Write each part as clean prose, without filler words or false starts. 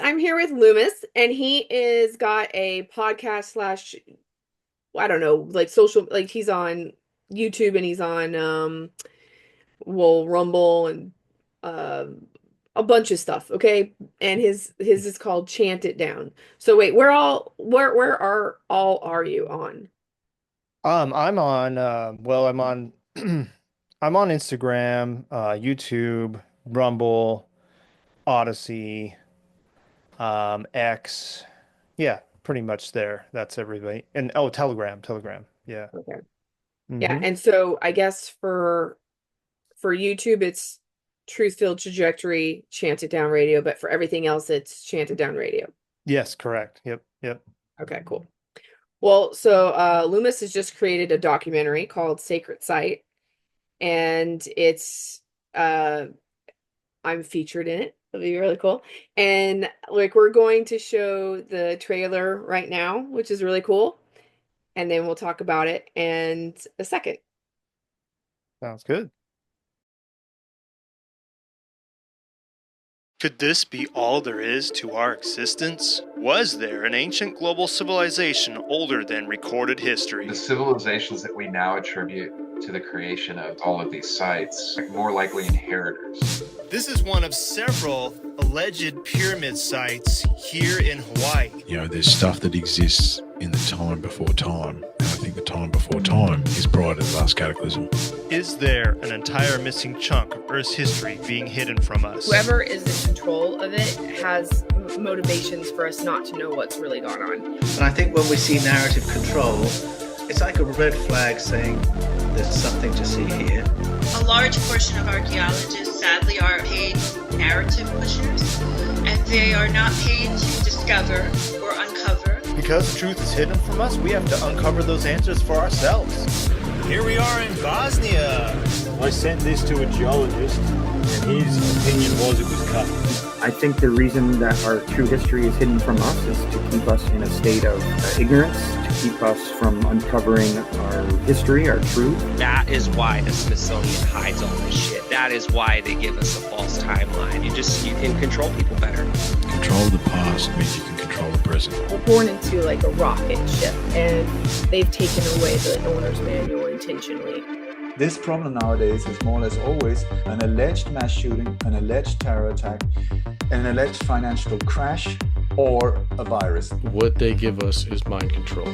I'm here with Loomis, and he is got a podcast slash, I don't know, like social, like he's on YouTube and he's on well, Rumble and um a bunch of stuff, okay? And his is called Chant It Down. So wait, where are you on? I'm on I'm on I'm on Instagram, YouTube, Rumble, Odyssey, X. Yeah, pretty much there. That's everybody. And oh, Telegram. Yeah. Okay. Yeah, hmm and so I guess for YouTube it's Truth Filled Trajectory, Chant It Down Radio, but for everything else it's Chant It Down Radio. Yes, correct. Yep. Okay, cool. Well, so Loomis has just created a documentary called Sacred Site, and it's I'm featured in it. It'll be really cool. And like we're going to show the trailer right now, which is really cool. And then we'll talk about it in a second. Sounds good. Could this be all there is to our existence? Was there an ancient global civilization older than recorded history? The civilizations that we now attribute to the creation of all of these sites are more likely inheritors. This is one of several alleged pyramid sites here in Hawaii. You know, there's stuff that exists in the time before time. And I think the time before time is prior to the last cataclysm. Is there an entire missing chunk of Earth's history being hidden from us? Whoever is in control of it has motivations for us not to know what's really gone on. And I think when we see narrative control, it's like a red flag saying there's something to see here. A large portion of archaeologists sadly are paid narrative pushers, and they are not paid to discover or uncover. Because the truth is hidden from us, we have to uncover those answers for ourselves. Here we are in Bosnia. I sent this to a geologist, and his opinion was it was cut. I think the reason that our true history is hidden from us is to keep us in a state of ignorance, to keep us from uncovering our history, our truth. That is why the Smithsonian hides all this shit. That is why they give us a false timeline. You can control people better. Control the past means you can control the present. We're born into like a rocket ship, and they've taken away the owner's manual intentionally. This problem nowadays is more or less always an alleged mass shooting, an alleged terror attack, an alleged financial crash, or a virus. What they give us is mind control,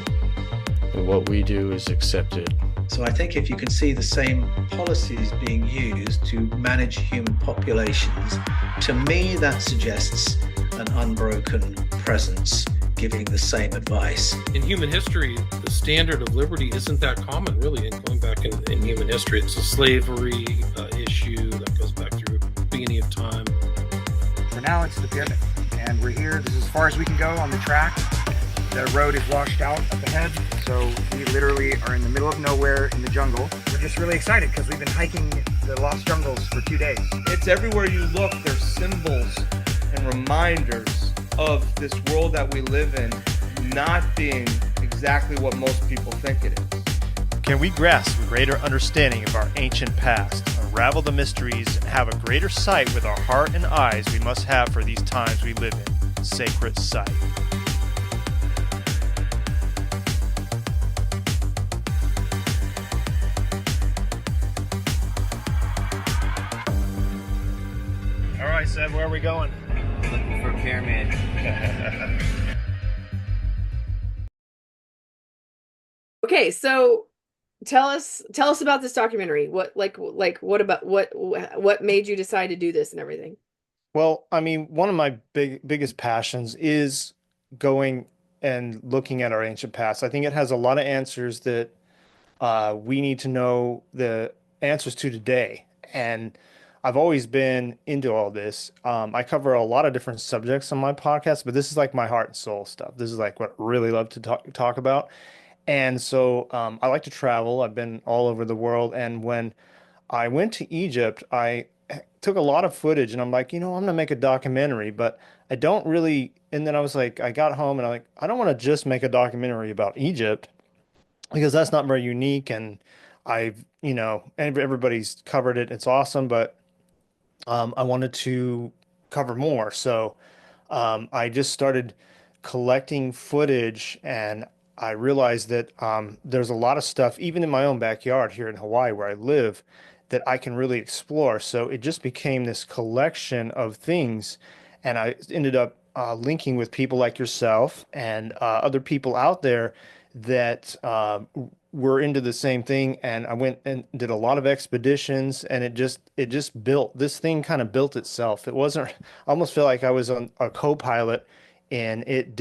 and what we do is accept it. So I think if you can see the same policies being used to manage human populations, to me that suggests an unbroken presence giving the same advice. In human history, the standard of liberty isn't that common, really. And going back in human history, it's a slavery issue that goes back through the beginning of time. So now it's the pivot, and we're here. This is as far as we can go on the track. The road is washed out up ahead, so we literally are in the middle of nowhere in the jungle. We're just really excited because we've been hiking the lost jungles for 2 days. It's everywhere you look, there's symbols and reminders of this world that we live in not being exactly what most people think it is. Can we grasp a greater understanding of our ancient past, unravel the mysteries, and have a greater sight with our heart and eyes we must have for these times we live in? Sacred Sight. All right, Seb, where are we going? Looking for a pyramid. Okay, so tell us about this documentary. What made you decide to do this and everything? Well, I mean, one of my biggest passions is going and looking at our ancient past. I think it has a lot of answers that we need to know the answers to today. And I've always been into all this. I cover a lot of different subjects on my podcast, but this is like my heart and soul stuff. This is like what I really love to talk about. And so I like to travel. I've been all over the world. And when I went to Egypt, I took a lot of footage and I'm like, I'm going to make a documentary, but I don't really. And then I was like, I got home and I'm like, I don't want to just make a documentary about Egypt because that's not very unique. And everybody's covered it. It's awesome, but I wanted to cover more. So I just started collecting footage, and I realized that there's a lot of stuff, even in my own backyard here in Hawaii where I live, that I can really explore. So it just became this collection of things, and I ended up linking with people like yourself and other people out there that were into the same thing. And I went and did a lot of expeditions, and it just built this thing, kind of built itself. It wasn't, I almost feel like I was on a co-pilot, and it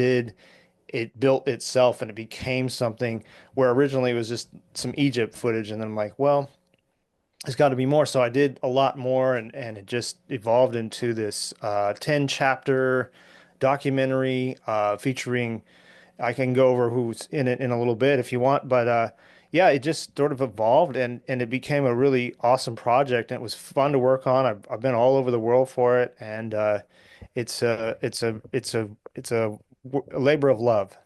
built itself, and it became something where originally it was just some Egypt footage, and then I'm like, well, there's got to be more. So I did a lot more, and it just evolved into this 10 chapter documentary featuring, I can go over who's in it in a little bit if you want, but yeah, it just sort of evolved, and it became a really awesome project, and it was fun to work on. I've been all over the world for it, and it's a labor of love.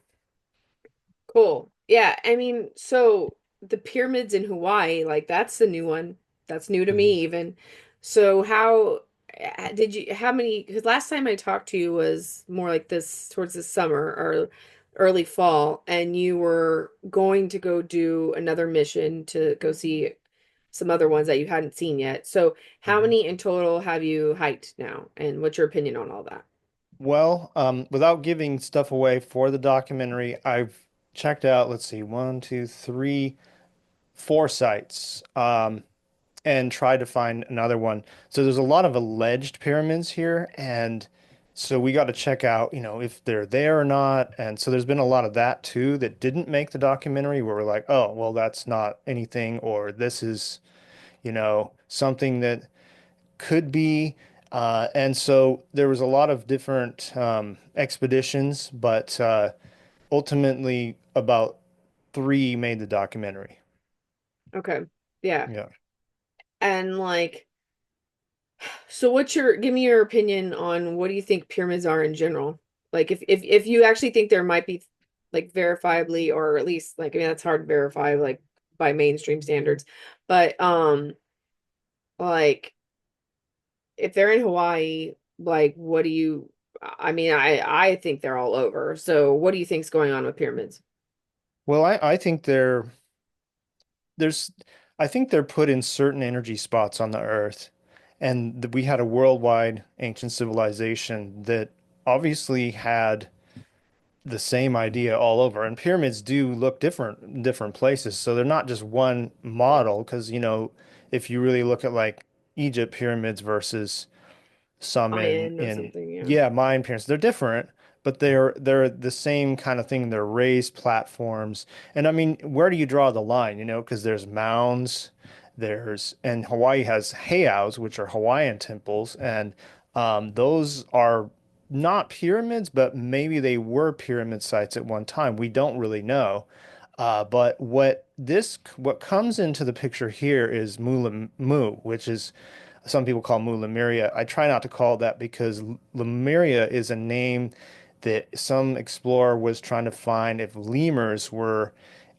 Cool. Yeah, I mean, so the pyramids in Hawaii, like that's the new one. That's new to me Mhm. even. So how many, because last time I talked to you was more like this towards the summer or early fall, and you were going to go do another mission to go see some other ones that you hadn't seen yet. So how Mhm. many in total have you hiked now, and what's your opinion on all that? Well, without giving stuff away for the documentary, I've checked out, let's see, one, two, three, four sites. And try to find another one. So there's a lot of alleged pyramids here, and so we got to check out, if they're there or not. And so there's been a lot of that too that didn't make the documentary, where we're like, oh, well, that's not anything, or this is, something that could be. And so there was a lot of different expeditions, but ultimately about three made the documentary. Okay. Yeah. Yeah. And like, so give me your opinion on what do you think pyramids are in general? Like if you actually think there might be like verifiably, or at least like, I mean that's hard to verify like by mainstream standards. But like if they're in Hawaii, like what do you I mean I think they're all over. So what do you think's going on with pyramids? Well, I think there's I think they're put in certain energy spots on the earth, and we had a worldwide ancient civilization that obviously had the same idea all over. And pyramids do look different in different places, so they're not just one model. Because if you really look at like Egypt pyramids versus some in Mayan or in something, yeah. yeah, Mayan pyramids. They're different, but they're the same kind of thing. They're raised platforms. And I mean, where do you draw the line, Because there's mounds, and Hawaii has heiaus, which are Hawaiian temples, and those are not pyramids, but maybe they were pyramid sites at one time. We don't really know. But what comes into the picture here is Mu, which is some people call Mu Lemuria. I try not to call it that because Lemuria is a name that some explorer was trying to find if lemurs were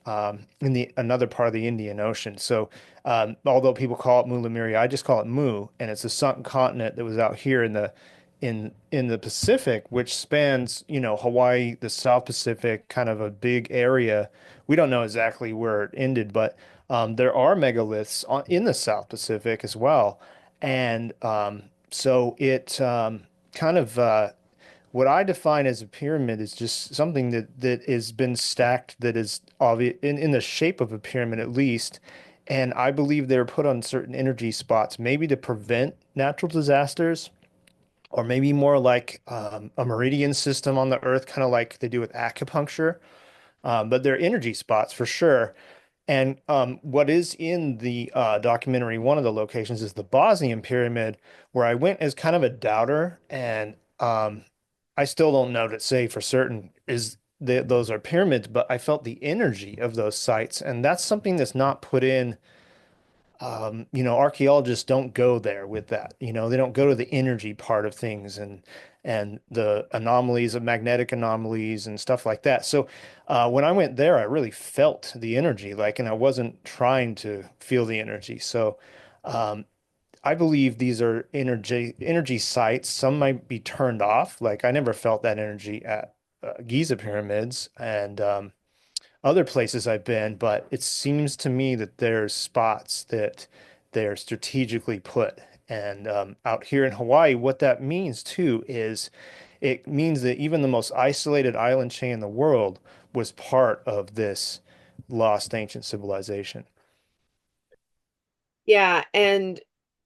in the another part of the Indian Ocean. So although people call it Mu Lemuria, I just call it Mu, and it's a sunken continent that was out here in the Pacific, which spans, Hawaii, the South Pacific, kind of a big area. We don't know exactly where it ended, but there are megaliths in the South Pacific as well. And so it kind of what I define as a pyramid is just something that has been stacked, that is obvious in the shape of a pyramid at least. And I believe they're put on certain energy spots, maybe to prevent natural disasters, or maybe more like a meridian system on the earth, kind of like they do with acupuncture. But they're energy spots for sure. And what is in the documentary, one of the locations is the Bosnian pyramid, where I went as kind of a doubter, and I still don't know to say for certain those are pyramids, but I felt the energy of those sites, and that's something that's not put in. Archaeologists don't go there with that. They don't go to the energy part of things, and the anomalies of magnetic anomalies and stuff like that. So when I went there, I really felt the energy, like, and I wasn't trying to feel the energy. So um, I believe these are energy sites. Some might be turned off. Like I never felt that energy at Giza pyramids and other places I've been, but it seems to me that there's spots that they're strategically put. And out here in Hawaii, what that means too is it means that even the most isolated island chain in the world was part of this lost ancient civilization. Yeah, and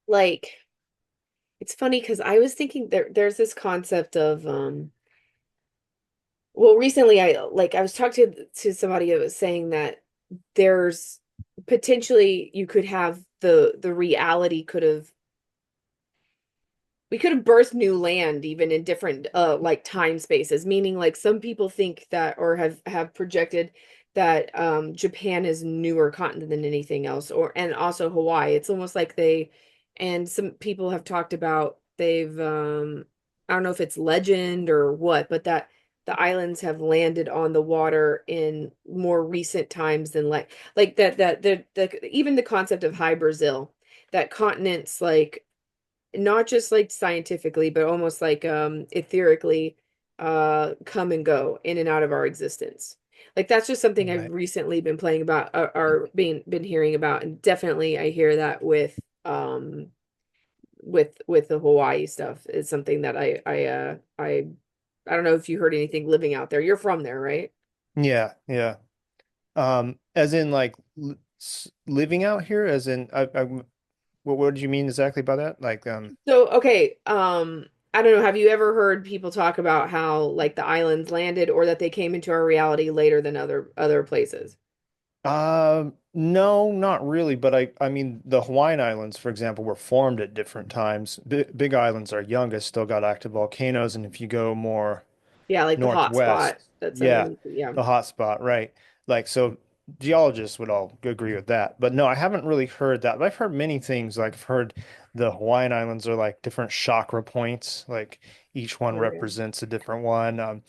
like it's funny because I was thinking there's this concept of well, recently I was talking to somebody that was saying that there's potentially you could have the reality could have we could have birthed new land even in different like time spaces, meaning like some people think that or have projected that Japan is newer continent than anything else, or and also Hawaii. It's almost like they and some people have talked about they've I don't know if it's legend or what, but that the islands have landed on the water in more recent times than like that the even the concept of high Brazil, that continents like not just like scientifically, but almost like etherically come and go in and out of our existence. Like that's just something I've Right. recently been playing about or being been hearing about, and definitely I hear that with the Hawaii stuff is something that I don't know if you heard anything living out there. You're from there, right? Yeah, yeah. As in like living out here, as in what did you mean exactly by that? Like So, okay, I don't know, have you ever heard people talk about how like the islands landed or that they came into our reality later than other places? no, not really, but I mean the Hawaiian Islands, for example, were formed at different times. Big Islands are youngest, still got active volcanoes, and if you go more Yeah, like the hot spot northwest. that's Yeah, underneath. Yeah. the hot spot, right. Like so geologists would all agree with that. But no, I haven't really heard that. But I've heard many things. Like I've heard the Hawaiian Islands are like different chakra points. Like each one Oh, yeah. represents a different one.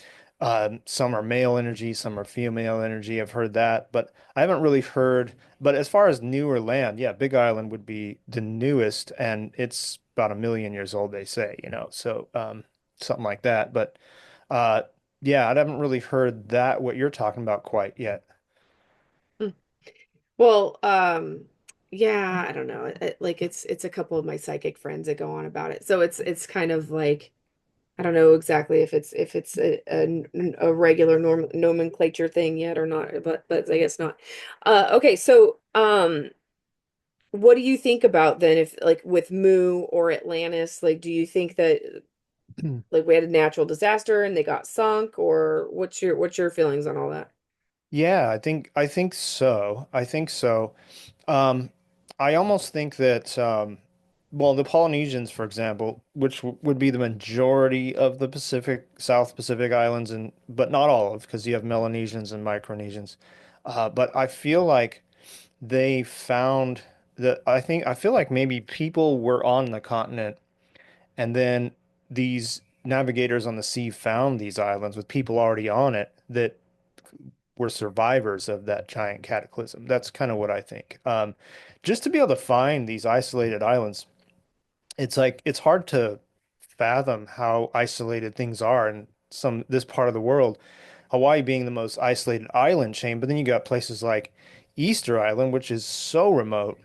Some are male energy, some are female energy. I've heard that, but I haven't really heard. But as far as newer land, yeah, Big Island would be the newest, and it's about 1 million years old, they say, so something like that. But uh, yeah, I haven't really heard that what you're talking about quite yet. Hmm. Well, yeah, I don't know. Like it's a couple of my psychic friends that go on about it. So it's kind of like I don't know exactly if it's a regular nomenclature thing yet or not, but I guess not. Okay, so what do you think about then if like with Mu or Atlantis, like do you think that like we had a natural disaster and they got sunk, or what's your feelings on all that? Yeah, I think so. I think so. Um, I almost think that well, the Polynesians, for example, which would be the majority of the Pacific, South Pacific Islands, and but not all of, because you have Melanesians and Micronesians. But I feel like they found that I feel like maybe people were on the continent, and then these navigators on the sea found these islands with people already on it that were survivors of that giant cataclysm. That's kind of what I think. Just to be able to find these isolated islands, it's like it's hard to fathom how isolated things are in this part of the world. Hawaii being the most isolated island chain, but then you got places like Easter Island, which is so remote,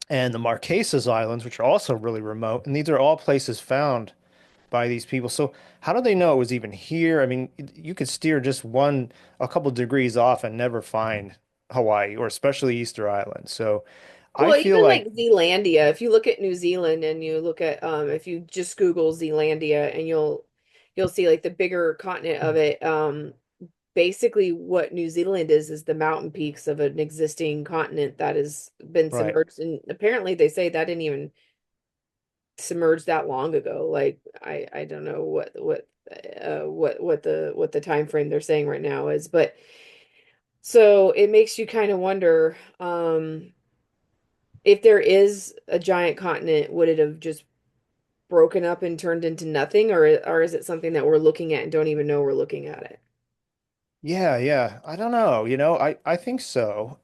and the Marquesas Islands, which are also really remote. And these are all places found by these people. So how do they know it was even here? I mean, you could steer just a couple degrees off and never find Hawaii or especially Easter Island. So I Well, feel even like like, Zealandia, if you look at New Zealand and you look at if you just Google Zealandia and you'll see like the bigger continent of it. Basically what New Zealand is the mountain peaks of an existing continent that has been right. submerged, and apparently they say that didn't even submerge that long ago. Like I don't know what the time frame they're saying right now is, but so it makes you kind of wonder if there is a giant continent, would it have just broken up and turned into nothing, or is it something that we're looking at and don't even know we're looking at Yeah, yeah. I don't know. I think so.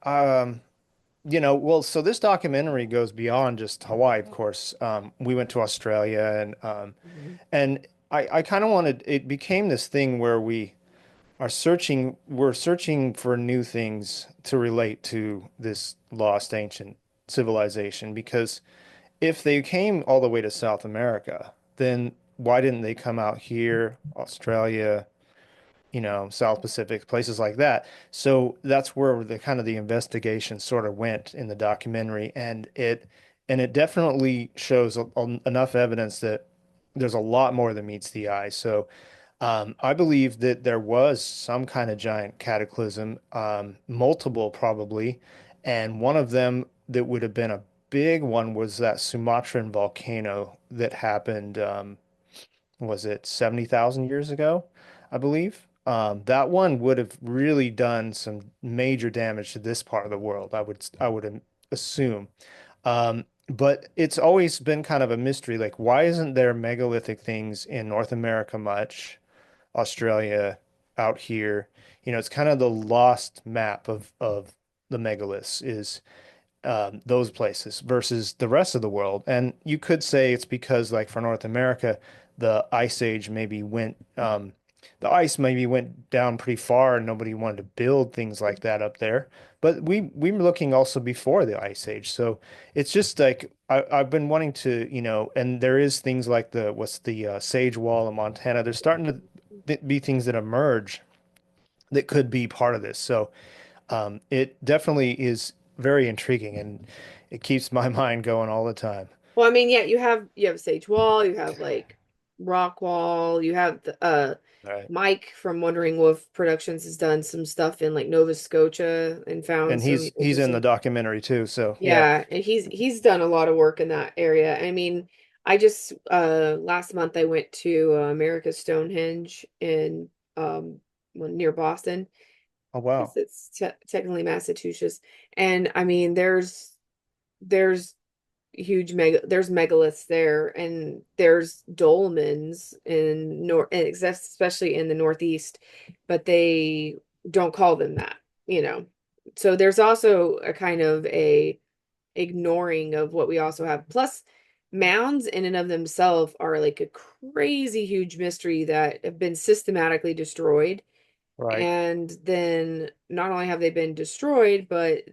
well, so this documentary goes beyond just Hawaii, of course. We went to Australia Mhm. and I kind of wanted, it became this thing where we're searching for new things to relate to this lost ancient civilization because if they came all the way to South America, then why didn't they come out here, Australia, South Pacific, places like that? So that's where the kind of the investigation sort of went in the documentary, and it definitely shows enough evidence that there's a lot more than meets the eye. So I believe that there was some kind of giant cataclysm, multiple probably, and one of them that would have been a big one was that Sumatran volcano that happened, was it 70,000 years ago, I believe? That one would have really done some major damage to this part of the world, I would assume. But it's always been kind of a mystery, like why isn't there megalithic things in North America much? Australia, out here. It's kind of the lost map of the megaliths is those places versus the rest of the world. And you could say it's because, like for North America, the ice age maybe the ice maybe went down pretty far, and nobody wanted to build things like that up there. But we were looking also before the ice age, so it's just like I've been wanting to, and there is things like the Sage Wall in Montana. There's starting to be things that emerge that could be part of this. So it definitely is very intriguing, and it keeps my mind going all the time. Well, I mean, yeah, you have Sage Wall, you have like Rock Wall, you have Right. Mike from Wandering Wolf Productions has done some stuff in like Nova Scotia and found And some he's in the interesting. documentary too. So yeah. Yeah, and he's done a lot of work in that area. I mean, I just last month I went to America's Stonehenge in well, near Boston. Oh I guess wow. it's technically Massachusetts. And I mean, there's there's megaliths there, and there's dolmens in especially in the Northeast, but they don't call them that, you know. So there's also a kind of a ignoring of what we also have. Plus, mounds in and of themselves are like a crazy huge mystery that have been systematically destroyed. Right. And then not only have they been destroyed, but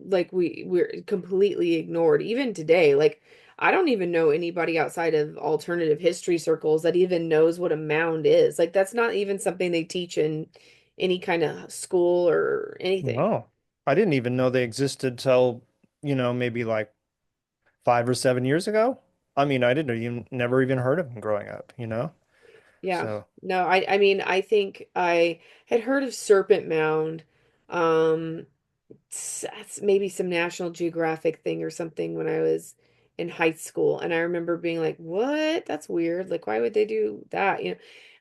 like we're completely ignored even today. Like I don't even know anybody outside of alternative history circles that even knows what a mound is. Like that's not even something they teach in any kind of school or anything. No, I didn't even know they existed till, maybe like 5 or 7 years ago. I mean, I didn't even never even heard of them growing up. Yeah. So, No, I mean, I think I had heard of Serpent Mound. Um, that's maybe some National Geographic thing or something when I was in high school. And I remember being like, what? That's weird. Like, why would they do that?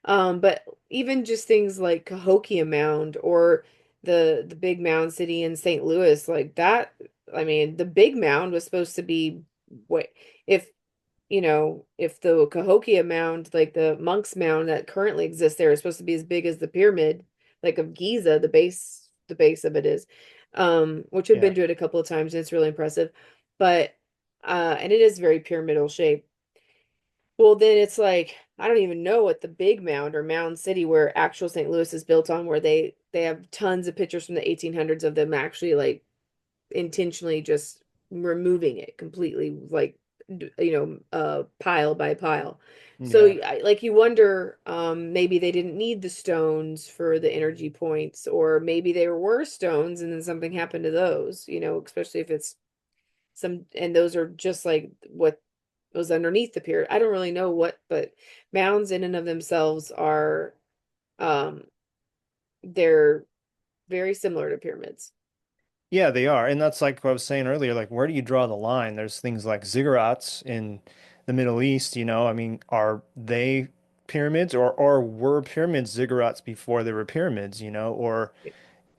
But even just things like Cahokia Mound or the big mound city in St. Louis, like that, I mean, the big mound was supposed to be what if if the Cahokia mound, like the monk's mound that currently exists there, is supposed to be as big as the pyramid, like of Giza, the base of it is, which I've yeah. been to it a couple of times and it's really impressive. But and it is very pyramidal shape. Well, then it's like I don't even know what the big mound or mound city where actual St. Louis is built on, where they have tons of pictures from the 1800s of them actually like intentionally just removing it completely, like pile by pile. So Yeah. like you wonder, maybe they didn't need the stones for the energy points, or maybe they were stones and then something happened to those, especially if it's some, and those are just like what was underneath the pyramid. I don't really know what, but mounds in and of themselves are, um they're very similar to pyramids. Yeah, they are. And that's like what I was saying earlier, like where do you draw the line? There's things like ziggurats in the Middle East. I mean, are they pyramids or were pyramids ziggurats before they were pyramids? Or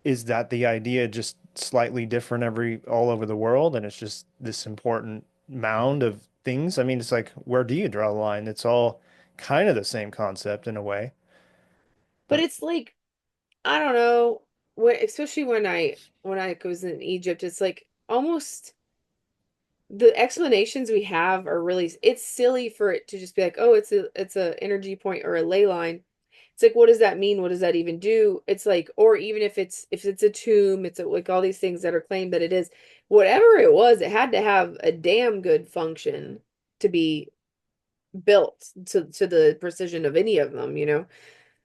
is that the idea just slightly different all over the world and it's just this important mound of things? I mean, it's like where do you draw the line? It's all kind of the same concept in a way. But But it's like I don't know, especially when I was in Egypt, it's like almost the explanations we have are really, it's silly for it to just be like, oh, it's a energy point or a ley line. It's like, what does that mean? What does that even do? It's like, or even if it's a tomb, it's like all these things that are claimed that it is. Whatever it was, it had to have a damn good function to be built to the precision of any of them, you know?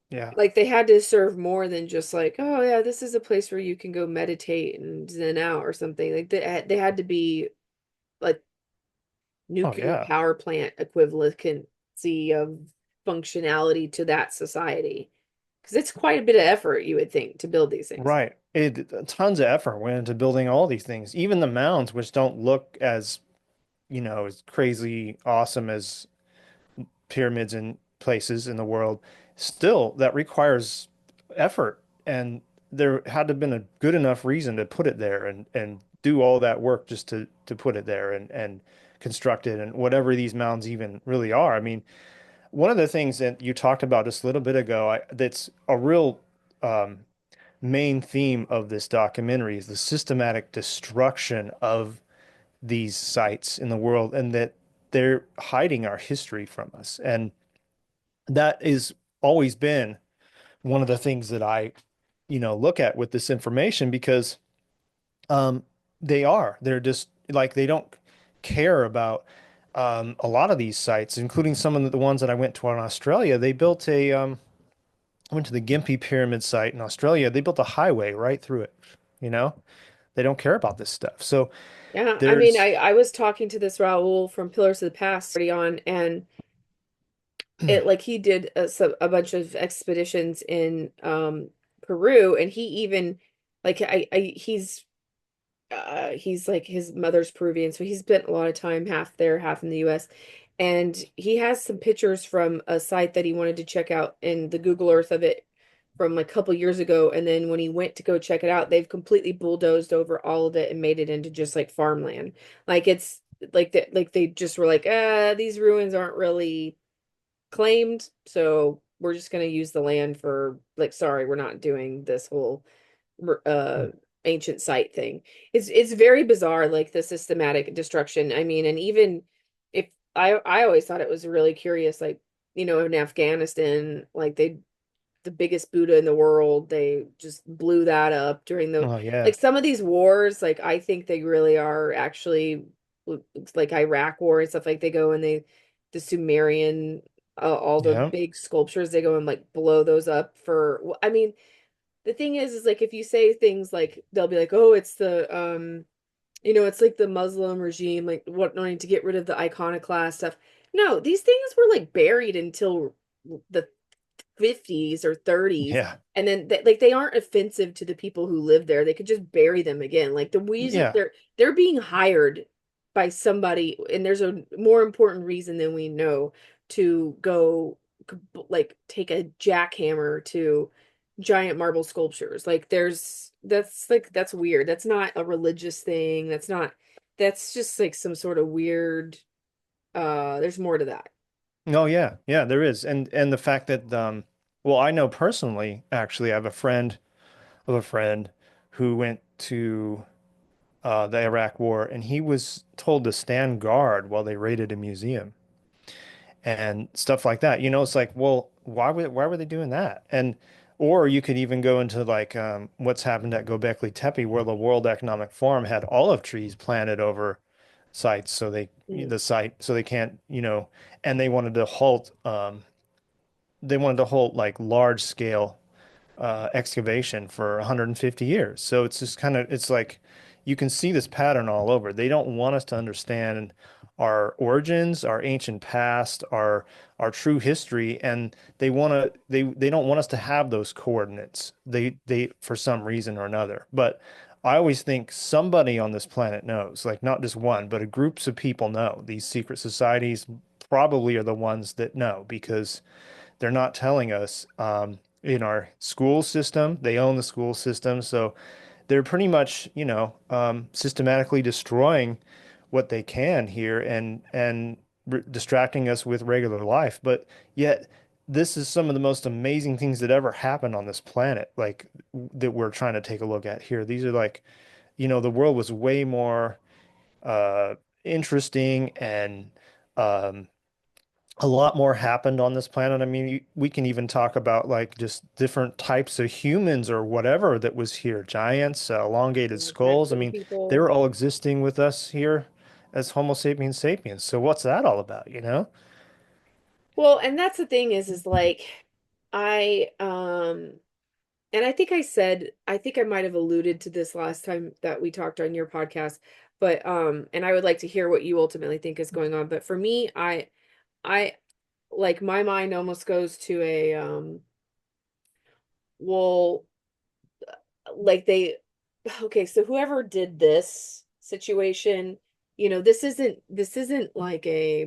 Yeah. Like they had to serve more than just like, oh yeah, this is a place where you can go meditate and zen out or something. Like they had to be like Oh nuclear yeah. power plant equivalency of functionality to that society. Because it's quite a bit of effort, you would think, to build these things. Right. Tons of effort went into building all these things, even the mounds, which don't look as, as crazy awesome as pyramids in places in the world. Still, that requires effort, and there had to have been a good enough reason to put it there and do all that work just to put it there and construct it and whatever these mounds even really are. I mean, one of the things that you talked about just a little bit ago, that's a real um, main theme of this documentary is the systematic destruction of these sites in the world and that they're hiding our history from us. And that is always been one of the things that I, look at with this information because um, they're just like, they don't care about a lot of these sites, including some of the ones that I went to in Australia. They built I went to the Gympie Pyramid site in Australia. They built a highway right through it, you know? They don't care about this stuff. So Yeah, I mean, there's, I was talking to this Raul from Pillars of the Past already on, and it like he did a bunch of expeditions in Peru, and he even like he's like his mother's Peruvian, so he spent a lot of time half there, half in the US. And he has some pictures from a site that he wanted to check out in the Google Earth of it from like a couple years ago. And then when he went to go check it out, they've completely bulldozed over all of it and made it into just like farmland. Like it's like they just were like, these ruins aren't really claimed, so we're just gonna use the land for like, sorry, we're not doing this whole uh ancient site thing. It's very bizarre, like the systematic destruction. I mean, and even if I always thought it was really curious, like, in Afghanistan, like the biggest Buddha in the world, they just blew that up during the oh yeah, like some of these wars, like I think they really are actually like Iraq war and stuff, like they go and the Sumerian all the yeah, big sculptures, they go and like blow those up for I mean, the thing is like if you say things like they'll be like, oh, it's the it's like the Muslim regime like wanting to get rid of the iconoclast stuff. No, these things were like buried until the 50s or 30s, yeah, and then like they aren't offensive to the people who live there. They could just bury them again. Like the reason yeah. they're being hired by somebody, and there's a more important reason than we know to go like take a jackhammer to giant marble sculptures. Like that's weird. That's not a religious thing. That's just like some sort of weird there's more to that. Oh yeah, yeah, there is. And the fact that well, I know personally, actually, I have a friend of a friend who went to the Iraq War and he was told to stand guard while they raided a museum and stuff like that. It's like, well, why were they doing that? And or you could even go into like what's happened at Göbekli Tepe where the World Economic Forum had olive trees planted over sites so Mm. the site so they can't, and they wanted to halt like large scale excavation for 150 years. So it's just it's like you can see this pattern all over. They don't want us to understand our origins, our ancient past, our true history, and they don't want us to have those coordinates. They for some reason or another. But I always think somebody on this planet knows, like not just one, but a groups of people know. These secret societies probably are the ones that know because they're not telling us in our school system. They own the school system, so they're pretty much, systematically destroying what they can here and distracting us with regular life. But yet, this is some of the most amazing things that ever happened on this planet, like that we're trying to take a look at here. These are like the world was way more uh, interesting and um, a lot more happened on this planet. I mean, we can even talk about like just different types of humans or whatever that was here, giants, elongated skulls. I Nephilim mean, they people. were all existing with us here as Homo sapiens sapiens. So what's that all about, you know? Well, and that's the thing is like I and I think I think I might have alluded to this last time that we talked on your podcast, but and I would like to hear what you ultimately think is going on. But for me, I like my mind almost goes to a well, like they okay, so whoever did this situation, this isn't like a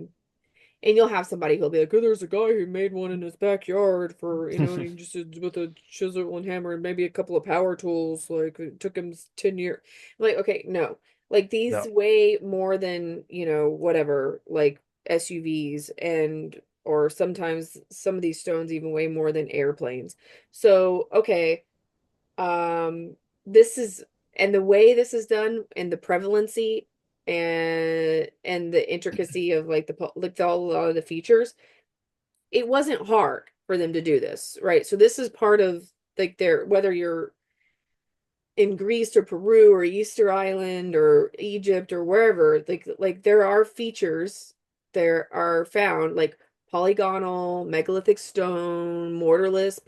and you'll have somebody who'll be like, oh, there's a guy who made one in his backyard for, and he just did with a chisel and hammer and maybe a couple of power tools. Like, it took him 10 years. Like, okay, no. Like, these No. weigh more than, whatever, like SUVs or sometimes some of these stones even weigh more than airplanes. So, okay, um, this is and the way this is done and the prevalency and the intricacy of like like a lot of the features, it wasn't hard for them to do this, right? So this is part of like their whether you're in Greece or Peru or Easter Island or Egypt or wherever, like there are features there are found like polygonal, megalithic stone, mortarless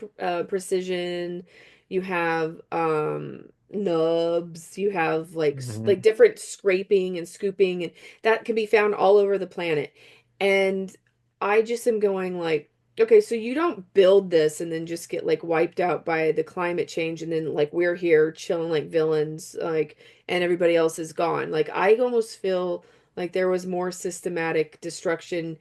precision. You have nubs, you have like Mhm. different scraping and scooping and that can be found all over the planet. And I just am going like okay, so you don't build this and then just get like wiped out by the climate change and then like we're here chilling like villains like and everybody else is gone. Like I almost feel like there was more systematic destruction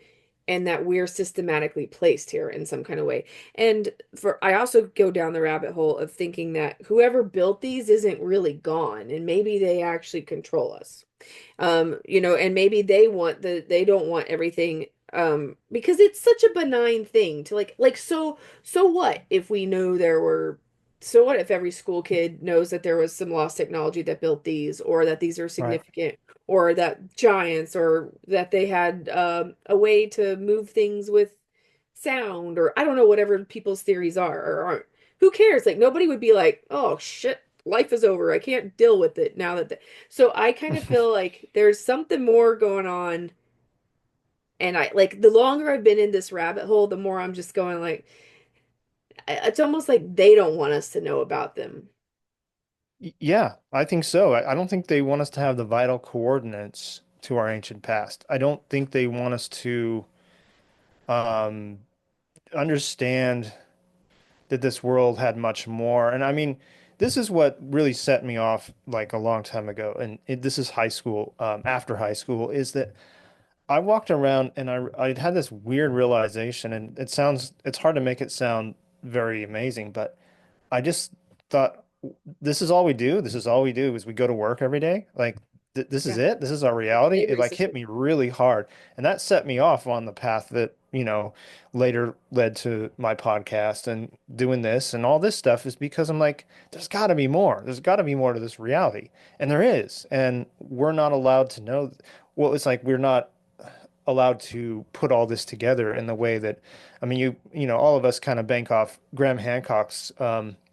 and that we're systematically placed here in some kind of way. And for I also go down the rabbit hole of thinking that whoever built these isn't really gone and maybe they actually control us. And maybe they don't want everything because it's such a benign thing to so what if we know there were so what if every school kid knows that there was some lost technology that built these or that these are Right. significant or that giants or that they had a way to move things with sound or I don't know whatever people's theories are or aren't. Who cares? Like nobody would be like, "Oh shit, life is over. I can't deal with it now that so I kind of feel like there's something more going on and I like the longer I've been in this rabbit hole, the more I'm just going like it's almost like they don't want us to know about them. Yeah, I think so. I don't think they want us to have the vital coordinates to our ancient past. I don't think they want us to um, understand that this world had much more. And I mean, this is what really set me off like a long time ago. And this is high school, after high school, is that I walked around and I had this weird realization, and it's hard to make it sound very amazing, but I just thought this is all we do. This is all we do is we go to work every day. Like th this is Yeah. it. This is our The reality. It slavery like hit system. me really hard. And that set me off on the path that, later led to my podcast and doing this and all this stuff is because I'm like, there's got to be more. There's got to be more to this reality. And there is. And we're not allowed to know. Well, it's like we're not allowed to put all this together in the way that, I mean, all of us kind of bank off Graham Hancock's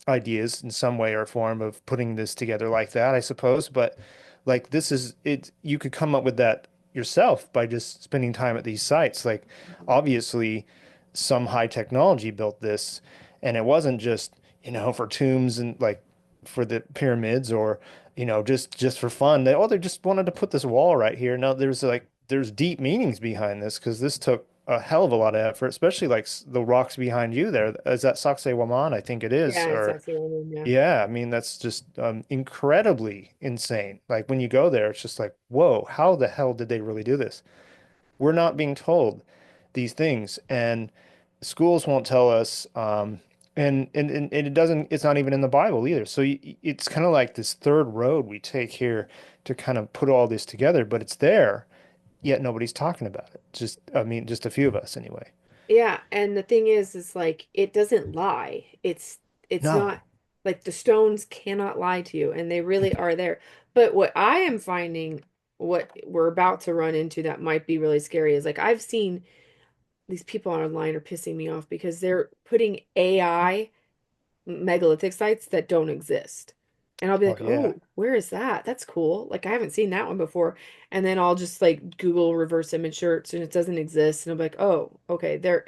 ideas in some way or form of putting this together like that, I suppose. But like this is it, you could come up with that yourself by just spending time at these sites. Like obviously, some high technology built this, and it wasn't just for tombs and like for the pyramids or just for fun. They just wanted to put this wall right here. No, there's deep meanings behind this because this took a hell of a lot of effort, especially like the rocks behind you there. Is that Sacsayhuaman? I think it is. Yeah, it's Or actually one of them, yeah. yeah, I mean that's just incredibly insane. Like when you go there, it's just like, whoa, how the hell did they really do this? We're not being told these things, and schools won't tell us. And it doesn't, it's not even in the Bible either. So it's kind of like this third road we take here to kind of put all this together, but it's there, yet nobody's talking about it. I mean, just a few of us anyway. Yeah, and the thing is like it doesn't lie. It's No. not Like the stones cannot lie to you, and they really are there. But what I am finding, what we're about to run into that might be really scary is like I've seen these people online are pissing me off because they're putting AI megalithic sites that don't exist. And I'll be Oh like, yeah. "Oh, where is that? That's cool. Like I haven't seen that one before." And then I'll just like Google reverse image search and it doesn't exist. And I'm like, "Oh, okay. They're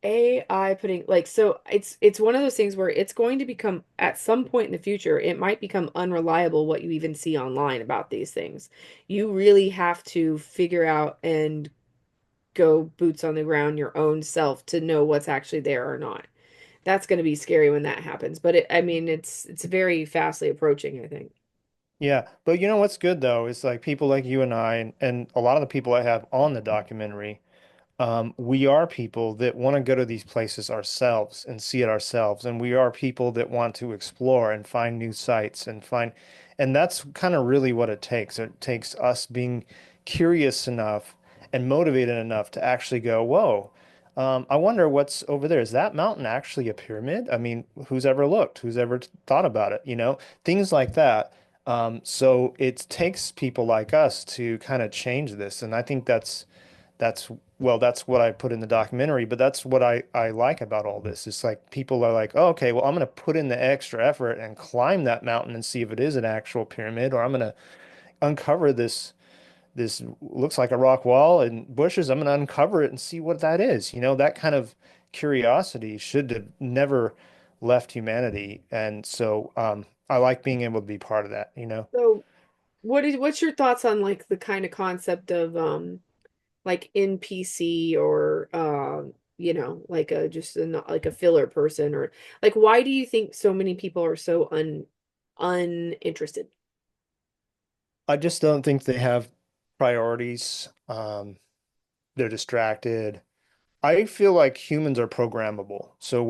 AI putting like so it's one of those things where it's going to become at some point in the future, it might become unreliable what you even see online about these things. You really have to figure out and go boots on the ground your own self to know what's actually there or not. That's going to be scary when that happens. But I mean, it's very fastly approaching, I think. Yeah, but you know what's good though is like people like you and I and a lot of the people I have on the documentary, we are people that want to go to these places ourselves and see it ourselves, and we are people that want to explore and find new sites and find, and that's kind of really what it takes. It takes us being curious enough and motivated enough to actually go, whoa. I wonder what's over there. Is that mountain actually a pyramid? I mean, who's ever looked? Who's ever thought about it? You know, things like that. So it takes people like us to kind of change this, and I think that's well, that's what I put in the documentary, but that's what I like about all this. It's like people are like, oh, okay, well, I'm going to put in the extra effort and climb that mountain and see if it is an actual pyramid, or I'm going to uncover this looks like a rock wall and bushes. I'm going to uncover it and see what that is. You know, that kind of curiosity should have never left humanity, and so I like being able to be part of that, you know. So what's your thoughts on like the kind of concept of like NPC or like a just a, not like a filler person or like why do you think so many people are so uninterested? I just don't think they have priorities. They're distracted. I feel like humans are programmable. So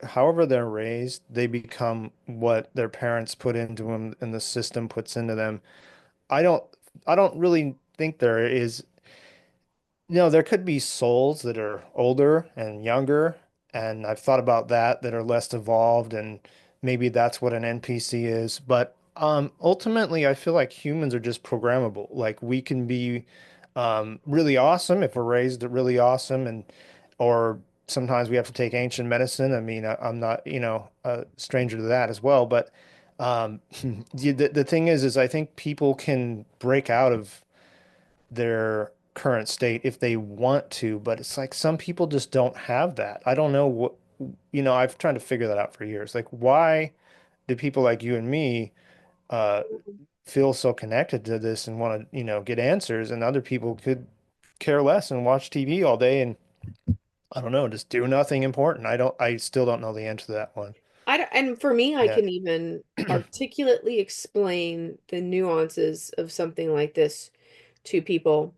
however they're raised, they become what their parents put into them and the system puts into them. I don't, I don't really think there is there could be souls that are older and younger, and I've thought about that are less evolved, and maybe that's what an NPC is. But ultimately, I feel like humans are just programmable. Like we can be really awesome if we're raised really awesome, and or sometimes we have to take ancient medicine. I mean, I'm not, a stranger to that as well. But the thing is I think people can break out of their current state if they want to, but it's like some people just don't have that. I don't know what, I've tried to figure that out for years. Like, why do people like you and me uh, feel so connected to this and want to, get answers, and other people could care less and watch TV all day and I don't know, just do nothing important. I still don't know the answer to that one. And for me, I Yeah, can even articulately explain the nuances of something like this to people,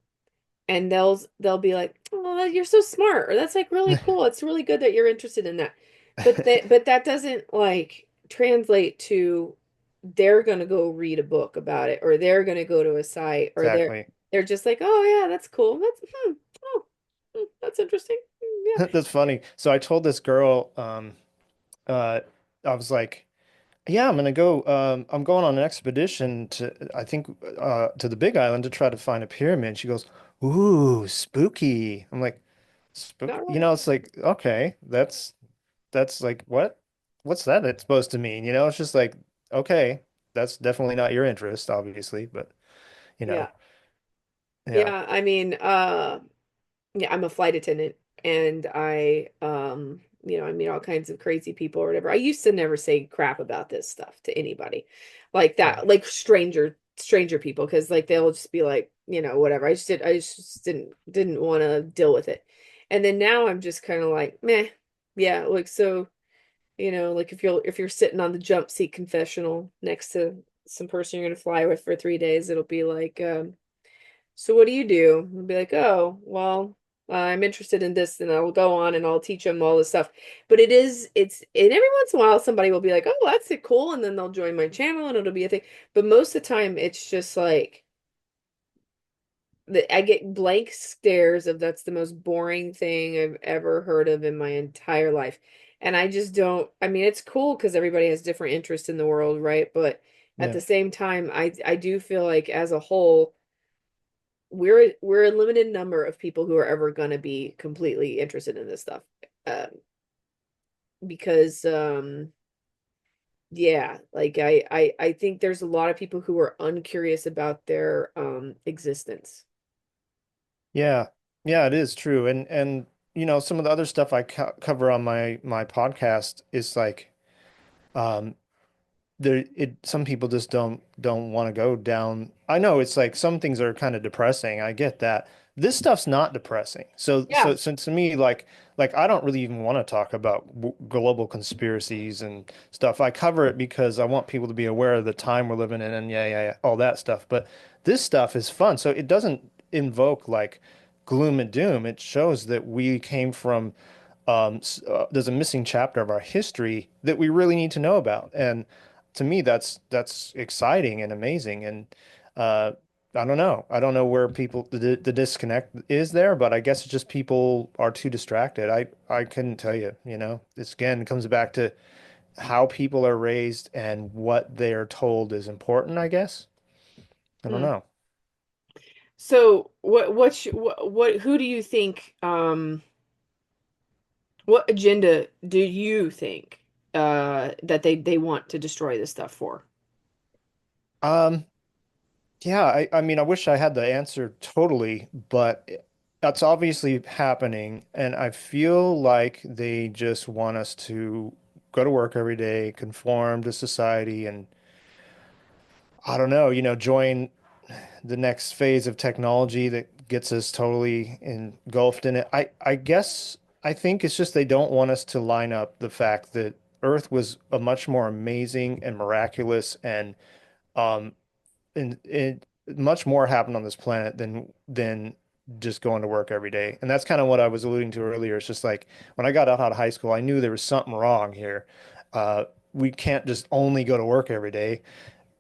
and they'll be like, "Oh, you're so smart," or "That's like really cool. It's really good that you're interested in that." But that doesn't like translate to they're gonna go read a book about it, or they're gonna go to a site, or exactly. they're just like, "Oh yeah, that's cool. That's interesting. Yeah, That's funny. So I told this girl, uh, I was like, yeah, I'm going on an expedition I think, to the Big Island to try to find a pyramid. She goes, ooh, spooky. I'm like, spooky? not wrong." It's like, okay, that's like, what's that it's supposed to mean? It's just like, okay, that's definitely not your interest, obviously, but you know, Yeah. yeah, Yeah, I mean, yeah, I'm a flight attendant and I meet all kinds of crazy people or whatever. I used to never say crap about this stuff to anybody like yeah. that, like stranger people, because like they'll just be like, whatever. I just didn't want to deal with it. And then now I'm just kind of like, meh, yeah, like so, like if you're sitting on the jump seat confessional next to some person you're gonna fly with for 3 days, it'll be like, so what do you do? I'll be like, oh, well, I'm interested in this, and I'll go on and I'll teach them all this stuff. But and every once in a while somebody will be like, oh, that's it, cool, and then they'll join my channel and it'll be a thing. But most of the time it's just like I get blank stares of that's the most boring thing I've ever heard of in my entire life. And I just don't, I mean, it's cool because everybody has different interests in the world, right? But at Yeah. the same time, I do feel like as a whole, we're a limited number of people who are ever going to be completely interested in this stuff. Um, because yeah, like I think there's a lot of people who are uncurious about their existence. Yeah. Yeah, it is true. And some of the other stuff I cover on my podcast is like um some people just don't want to go down. I know it's like some things are kind of depressing. I get that. This stuff's not depressing. So Yeah. since to me like I don't really even want to talk about global conspiracies and stuff. I cover it because I want people to be aware of the time we're living in and yeah, all that stuff. But this stuff is fun. So it doesn't invoke like gloom and doom. It shows that we came from there's a missing chapter of our history that we really need to know about. And to me, that's exciting and amazing. And uh, I don't know. I don't know where people the disconnect is there, but I guess it's just people are too distracted. I couldn't tell you. This again comes back to how people are raised and what they're told is important, I guess. I don't Hmm. know. So what who do you think what agenda do you think that they want to destroy this stuff for? Um, Yeah, I mean, I wish I had the answer totally, but that's obviously happening. And I feel like they just want us to go to work every day, conform to society, and I don't know, join the next phase of technology that gets us totally engulfed in it. I guess I think it's just they don't want us to line up the fact that Earth was a much more amazing and miraculous um and it much more happened on this planet than just going to work every day. And that's kind of what I was alluding to earlier. It's just like when I got out of high school, I knew there was something wrong here. We can't just only go to work every day.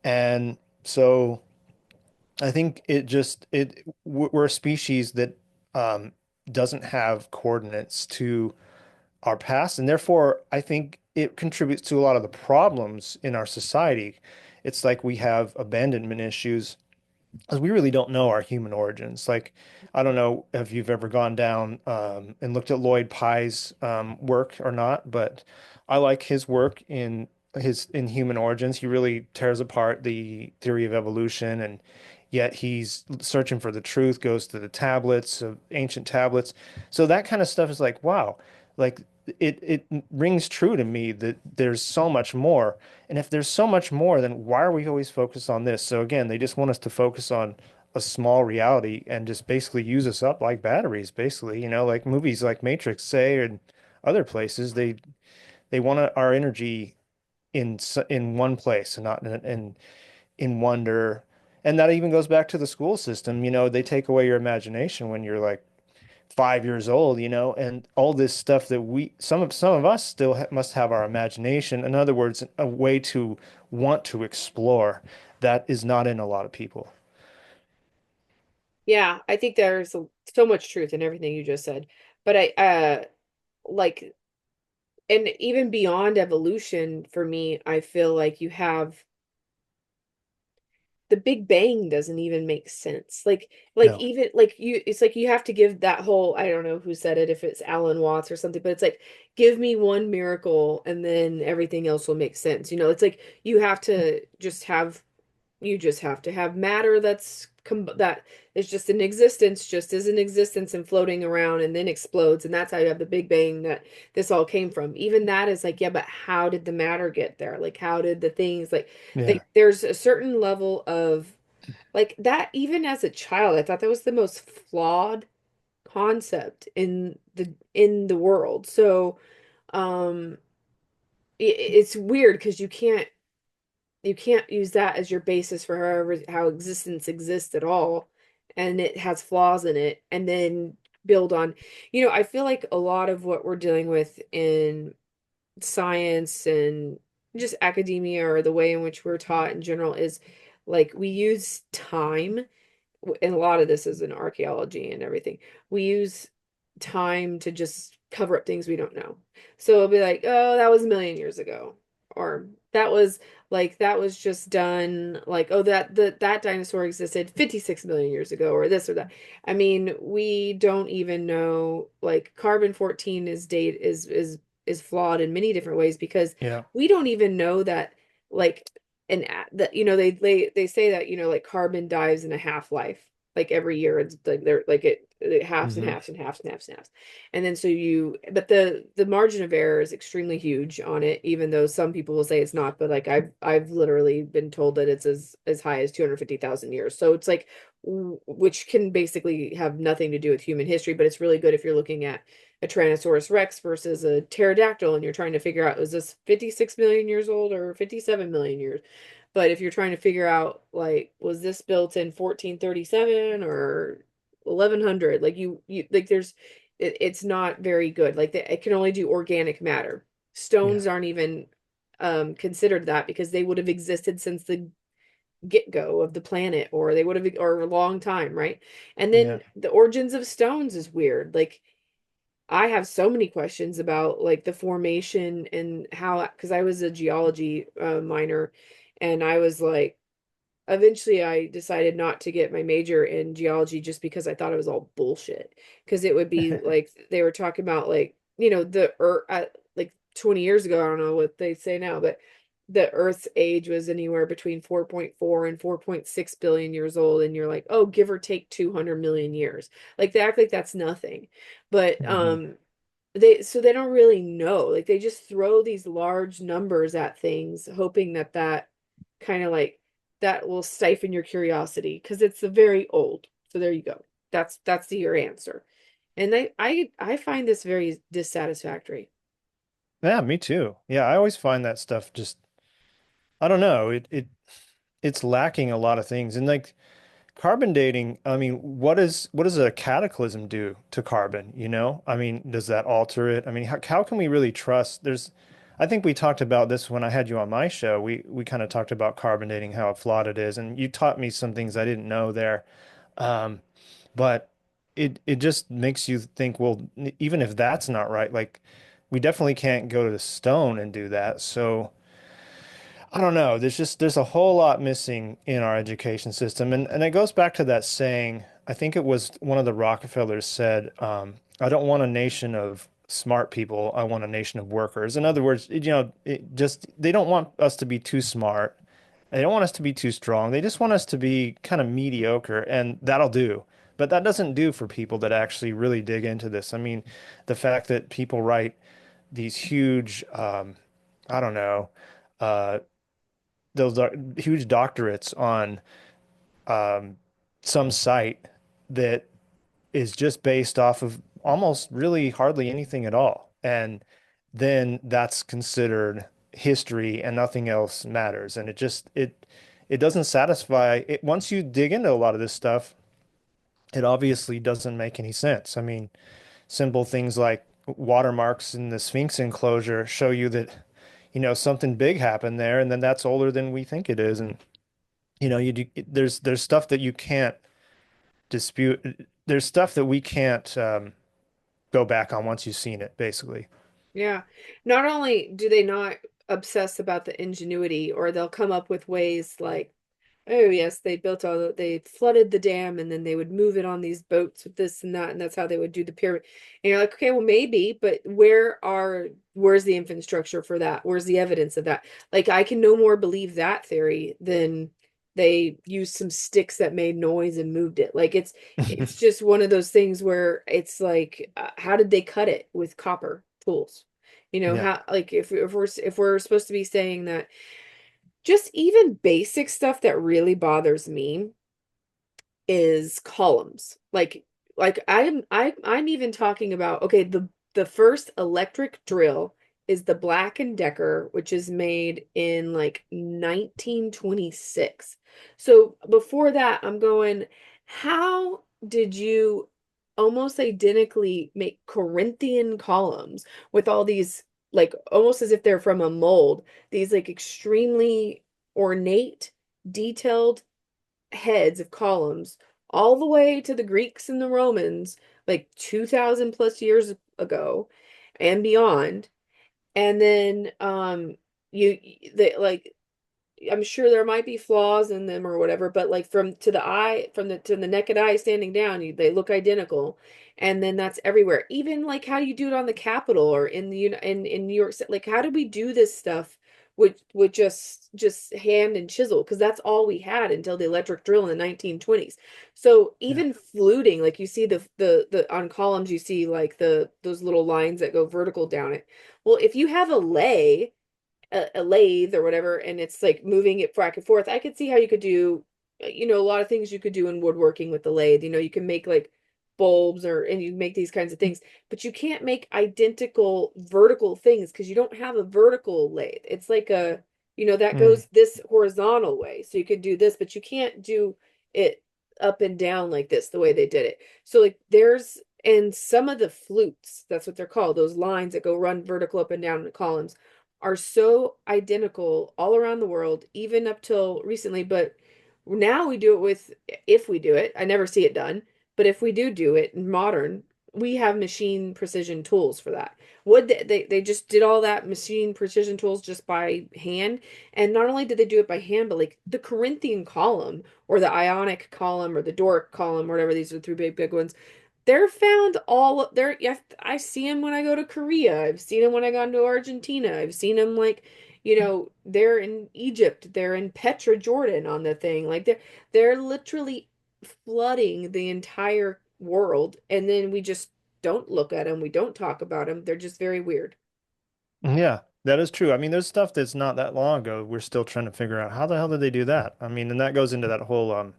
And so I think we're a species that um, doesn't have coordinates to our past, and therefore I think it contributes to a lot of the problems in our society. It's like we have abandonment issues because we really don't know our human origins. Like, I don't know if you've ever gone down and looked at Lloyd Pye's work or not, but I like his work in human origins. He really tears apart the theory of evolution, and yet he's searching for the truth, goes to the tablets of ancient tablets. So that kind of stuff is like, wow, like it rings true to me that there's so much more. And if there's so much more, then why are we always focused on this? So again, they just want us to focus on a small reality and just basically use us up like batteries, basically, like movies like Matrix say and other places, they want our energy in one place and not in wonder. And that even goes back to the school system. They take away your imagination when you're like 5 years old, and all this stuff that some of us still must have our imagination. In other words, a way to want to explore that is not in a lot of people. Yeah, I think there's so much truth in everything you just said. But I like and even beyond evolution for me, I feel like you have the Big Bang doesn't even make sense. Like No. even like you it's like you have to give that whole I don't know who said it, if it's Alan Watts or something, but it's like give me one miracle and then everything else will make sense. It's like you just have to have matter that is just in existence, just as in existence and floating around and then explodes, and that's how you have the Big Bang that this all came from. Even that is like, yeah, but how did the matter get there? Like, how did the things Yeah. there's a certain level of like that. Even as a child, I thought that was the most flawed concept in the world. So, um, it's weird because you can't use that as your basis for how existence exists at all, and it has flaws in it, and then build on. I feel like a lot of what we're dealing with in science and just academia, or the way in which we're taught in general, is like we use time, and a lot of this is in archaeology and everything. We use time to just cover up things we don't know. So it'll be like, oh, that was a million years ago. Or that was just done like, oh, that dinosaur existed 56 million years ago, or this or that. I mean, we don't even know, like carbon 14 is flawed in many different ways because Yeah. we don't even know that like that they say that like carbon dies in a half-life, like every year it's like they're like it halves and Hmm. halves and halves and halves and halves. And then but the margin of error is extremely huge on it, even though some people will say it's not. But like I've literally been told that it's as high as 250,000 years. So it's like, which can basically have nothing to do with human history, but it's really good if you're looking at a Tyrannosaurus Rex versus a pterodactyl and you're trying to figure out, is this 56 million years old or 57 million years? But if you're trying to figure out, like, was this built in 1437 or 1100, like you like it's not very good. Like it can only do organic matter. Yeah. Stones aren't even considered that because they would have existed since the get-go of the planet, or they would have, or a long time, right? And Yeah. then the origins of stones is weird. Like I have so many questions about like the formation and how, because I was a geology minor, and I was like, eventually I decided not to get my major in geology just because I thought it was all bullshit. Because it would be like they were talking about, like, the earth like 20 years ago. I don't know what they say now, but the Earth's age was anywhere between 4.4 and 4.6 billion years old, and you're like, oh, give or take 200 million years. Like they act like that's nothing. But Hmm. they don't really know. Like they just throw these large numbers at things, hoping that kind of like that will stifle your curiosity because it's a very old. So there you go. That's your answer. And I find this very dissatisfactory. Yeah, me too. Yeah, I always find that stuff just, I don't know, it's lacking a lot of things. And like carbon dating, I mean, what does a cataclysm do to carbon, you know? I mean, does that alter it? I mean, how can we really trust? I think we talked about this when I had you on my show. We kind of talked about carbon dating, how flawed it is, and you taught me some things I didn't know there. Um, but it just makes you think, well, even if that's not right, like we definitely can't go to the stone and do that. So I don't know. There's a whole lot missing in our education system, and it goes back to that saying. I think it was one of the Rockefellers said, "I don't want a nation of smart people. I want a nation of workers." In other words, they don't want us to be too smart. They don't want us to be too strong. They just want us to be kind of mediocre, and that'll do. But that doesn't do for people that actually really dig into this. I mean, the fact that people write these huge, I don't know. Uh, those are huge doctorates on um, some site that is just based off of almost really hardly anything at all. And then that's considered history and nothing else matters. And it doesn't satisfy it. Once you dig into a lot of this stuff, it obviously doesn't make any sense. I mean, simple things like watermarks in the Sphinx enclosure show you that, something big happened there, and then that's older than we think it is. And there's stuff that you can't dispute. There's stuff that we can't go back on once you've seen it, basically. Yeah. Not only do they not obsess about the ingenuity, or they'll come up with ways like, oh yes, they flooded the dam and then they would move it on these boats with this and that, and that's how they would do the pyramid. And you're like, okay, well maybe, but where's the infrastructure for that? Where's the evidence of that? Like I can no more believe that theory than they used some sticks that made noise and moved it. Like it's just one of those things where it's like, how did they cut it with copper tools? Yeah. How, like if we're supposed to be saying that, just even basic stuff that really bothers me is columns. Like I'm even talking about, okay, the first electric drill is the Black and Decker, which is made in like 1926. So before that, I'm going, how did you almost identically make Corinthian columns with all these, like almost as if they're from a mold, these like extremely ornate, detailed heads of columns all the way to the Greeks and the Romans, like 2000 plus years ago and beyond. And then you they like I'm sure there might be flaws in them or whatever, but like from to the eye, from the to the naked eye standing down, they look identical. And then that's everywhere. Even like how you do it on the Capitol or in in New York City. Like how did we do this stuff with just hand and chisel? Because that's all we had until the electric drill in the 1920s. So Yeah. even fluting, like you see the on columns, you see like those little lines that go vertical down it. Well, if you have a lathe or whatever, and it's like moving it back and forth. I could see how you could do, a lot of things you could do in woodworking with the lathe. You can make like bulbs and you make these kinds of things, but you can't make identical vertical things because you don't have a vertical lathe. It's like that Mm. goes this horizontal way. So you could do this, but you can't do it up and down like this, the way they did it. So like and some of the flutes, that's what they're called, those lines that go run vertical up and down in the columns are so identical all around the world, even up till recently. But now we do it if we do it, I never see it done, but if we do it in modern, we have machine precision tools for that. Would they just did all that machine precision tools just by hand? And not only did they do it by hand, but like the Corinthian column or the Ionic column or the Doric column, whatever, these are the three big ones. They're found all there. Yeah, I see them when I go to Korea. I've seen them when I gone to Argentina. I've seen them like, they're in Egypt. They're in Petra, Jordan on the thing. Like they're literally flooding the entire world, and then we just don't look at them. We don't talk about them. They're just very weird. Yeah, that is true. I mean, there's stuff that's not that long ago. We're still trying to figure out how the hell did they do that? I mean, and that goes into that whole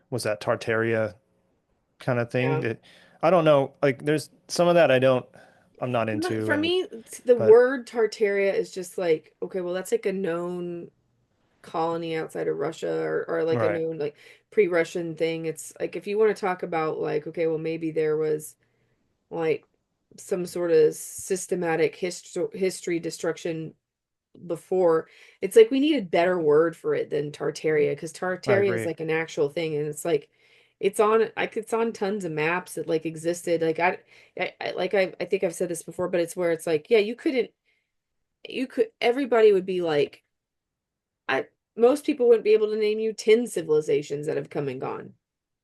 was that Tartaria kind of thing Yeah. that I don't know. Like there's some of that I'm not into For and me, the but word Tartaria is just like, okay, well, that's like a known colony outside of Russia or like a right. known like pre-Russian thing. It's like if you want to talk about like, okay, well maybe there was like some sort of systematic history destruction before. It's like we need a better word for it than Tartaria because I Tartaria is agree. like an actual thing and it's like it's on tons of maps that like existed. Like I think I've said this before, but it's where it's like, yeah, you could everybody would be like I most people wouldn't be able to name you 10 civilizations that have come and gone.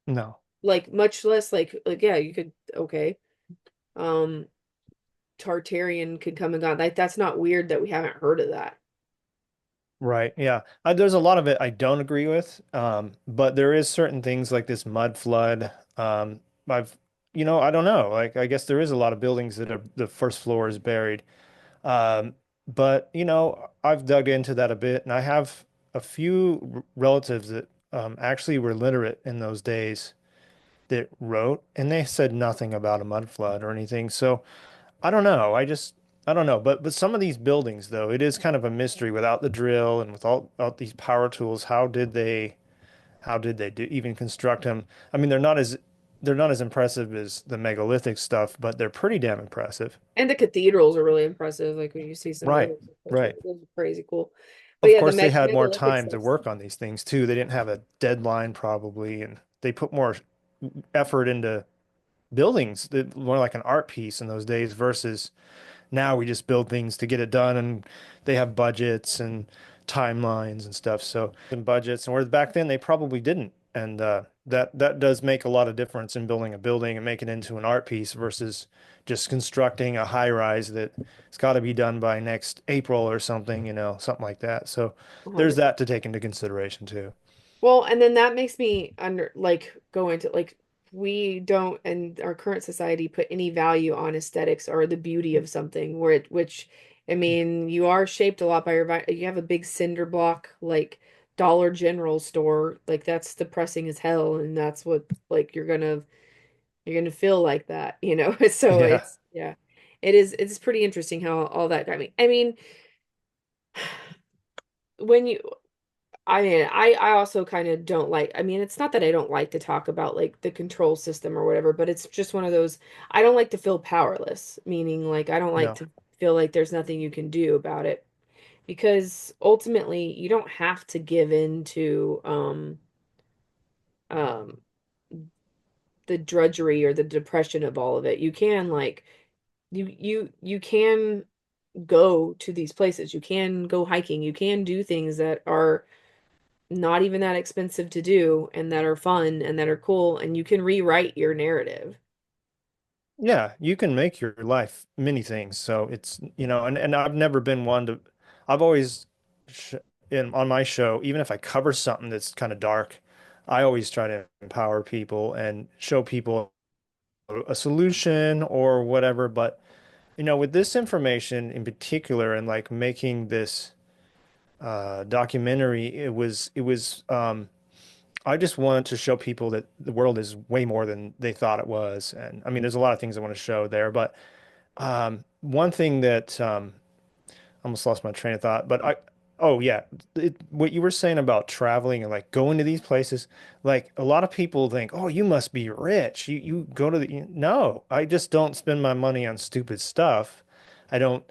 No. Like much less like yeah, you could okay. Um Tartarian could come and gone. Like that's not weird that we haven't heard of that. Right. Yeah. There's a lot of it I don't agree with. But there is certain things like this mud flood. I've, I don't know. Like, I guess there is a lot of buildings that are the first floor is buried. But, I've dug into that a bit and I have a few relatives that actually were literate in those days that wrote, and they said nothing about a mud flood or anything. So, I don't know. But some of these buildings though, it is kind of a mystery without the drill and without these power tools. How did they even construct them? I mean, they're not as impressive as the megalithic stuff, but they're pretty damn impressive. And the cathedrals are really impressive. Like when you see some of Right. those, Right. those are crazy cool. But Of yeah, the course, they had more megalithic time to stuff. work on these things too. They didn't have a deadline probably, and they put more effort into buildings that more like an art piece in those days versus now we just build things to get it done and they have budgets and timelines and stuff. So and budgets and whereas back then they probably didn't. And that does make a lot of difference in building a building and make it into an art piece versus just constructing a high rise that it's got to be done by next April or something, something like that. So there's 100%. that to take into consideration too. Well, and then that makes me under like go into like we don't in our current society put any value on aesthetics or the beauty of something which I mean you are shaped a lot by you have a big cinder block like Dollar General store like that's depressing as hell and that's what like you're gonna feel like that so Yeah. it's yeah it's pretty interesting how all that I mean when you I mean, I also kind of don't like, I mean, it's not that I don't like to talk about like the control system or whatever, but it's just one of those, I don't like to feel powerless, meaning like I don't like No. to feel like there's nothing you can do about it because ultimately you don't have to give in to um the drudgery or the depression of all of it. You can like You can go to these places. You can go hiking. You can do things that are not even that expensive to do and that are fun and that are cool, and you can rewrite your narrative. Yeah, you can make your life many things. So it's, and I've never been one to, I've always, sh on my show, even if I cover something that's kind of dark, I always try to empower people and show people a solution or whatever. But, with this information in particular and like making this documentary, I just wanted to show people that the world is way more than they thought it was. And I mean, there's a lot of things I want to show there, but one thing that I almost lost my train of thought, but oh yeah, what you were saying about traveling and like going to these places, like a lot of people think, oh, you must be rich. You go to no, I just don't spend my money on stupid stuff. I don't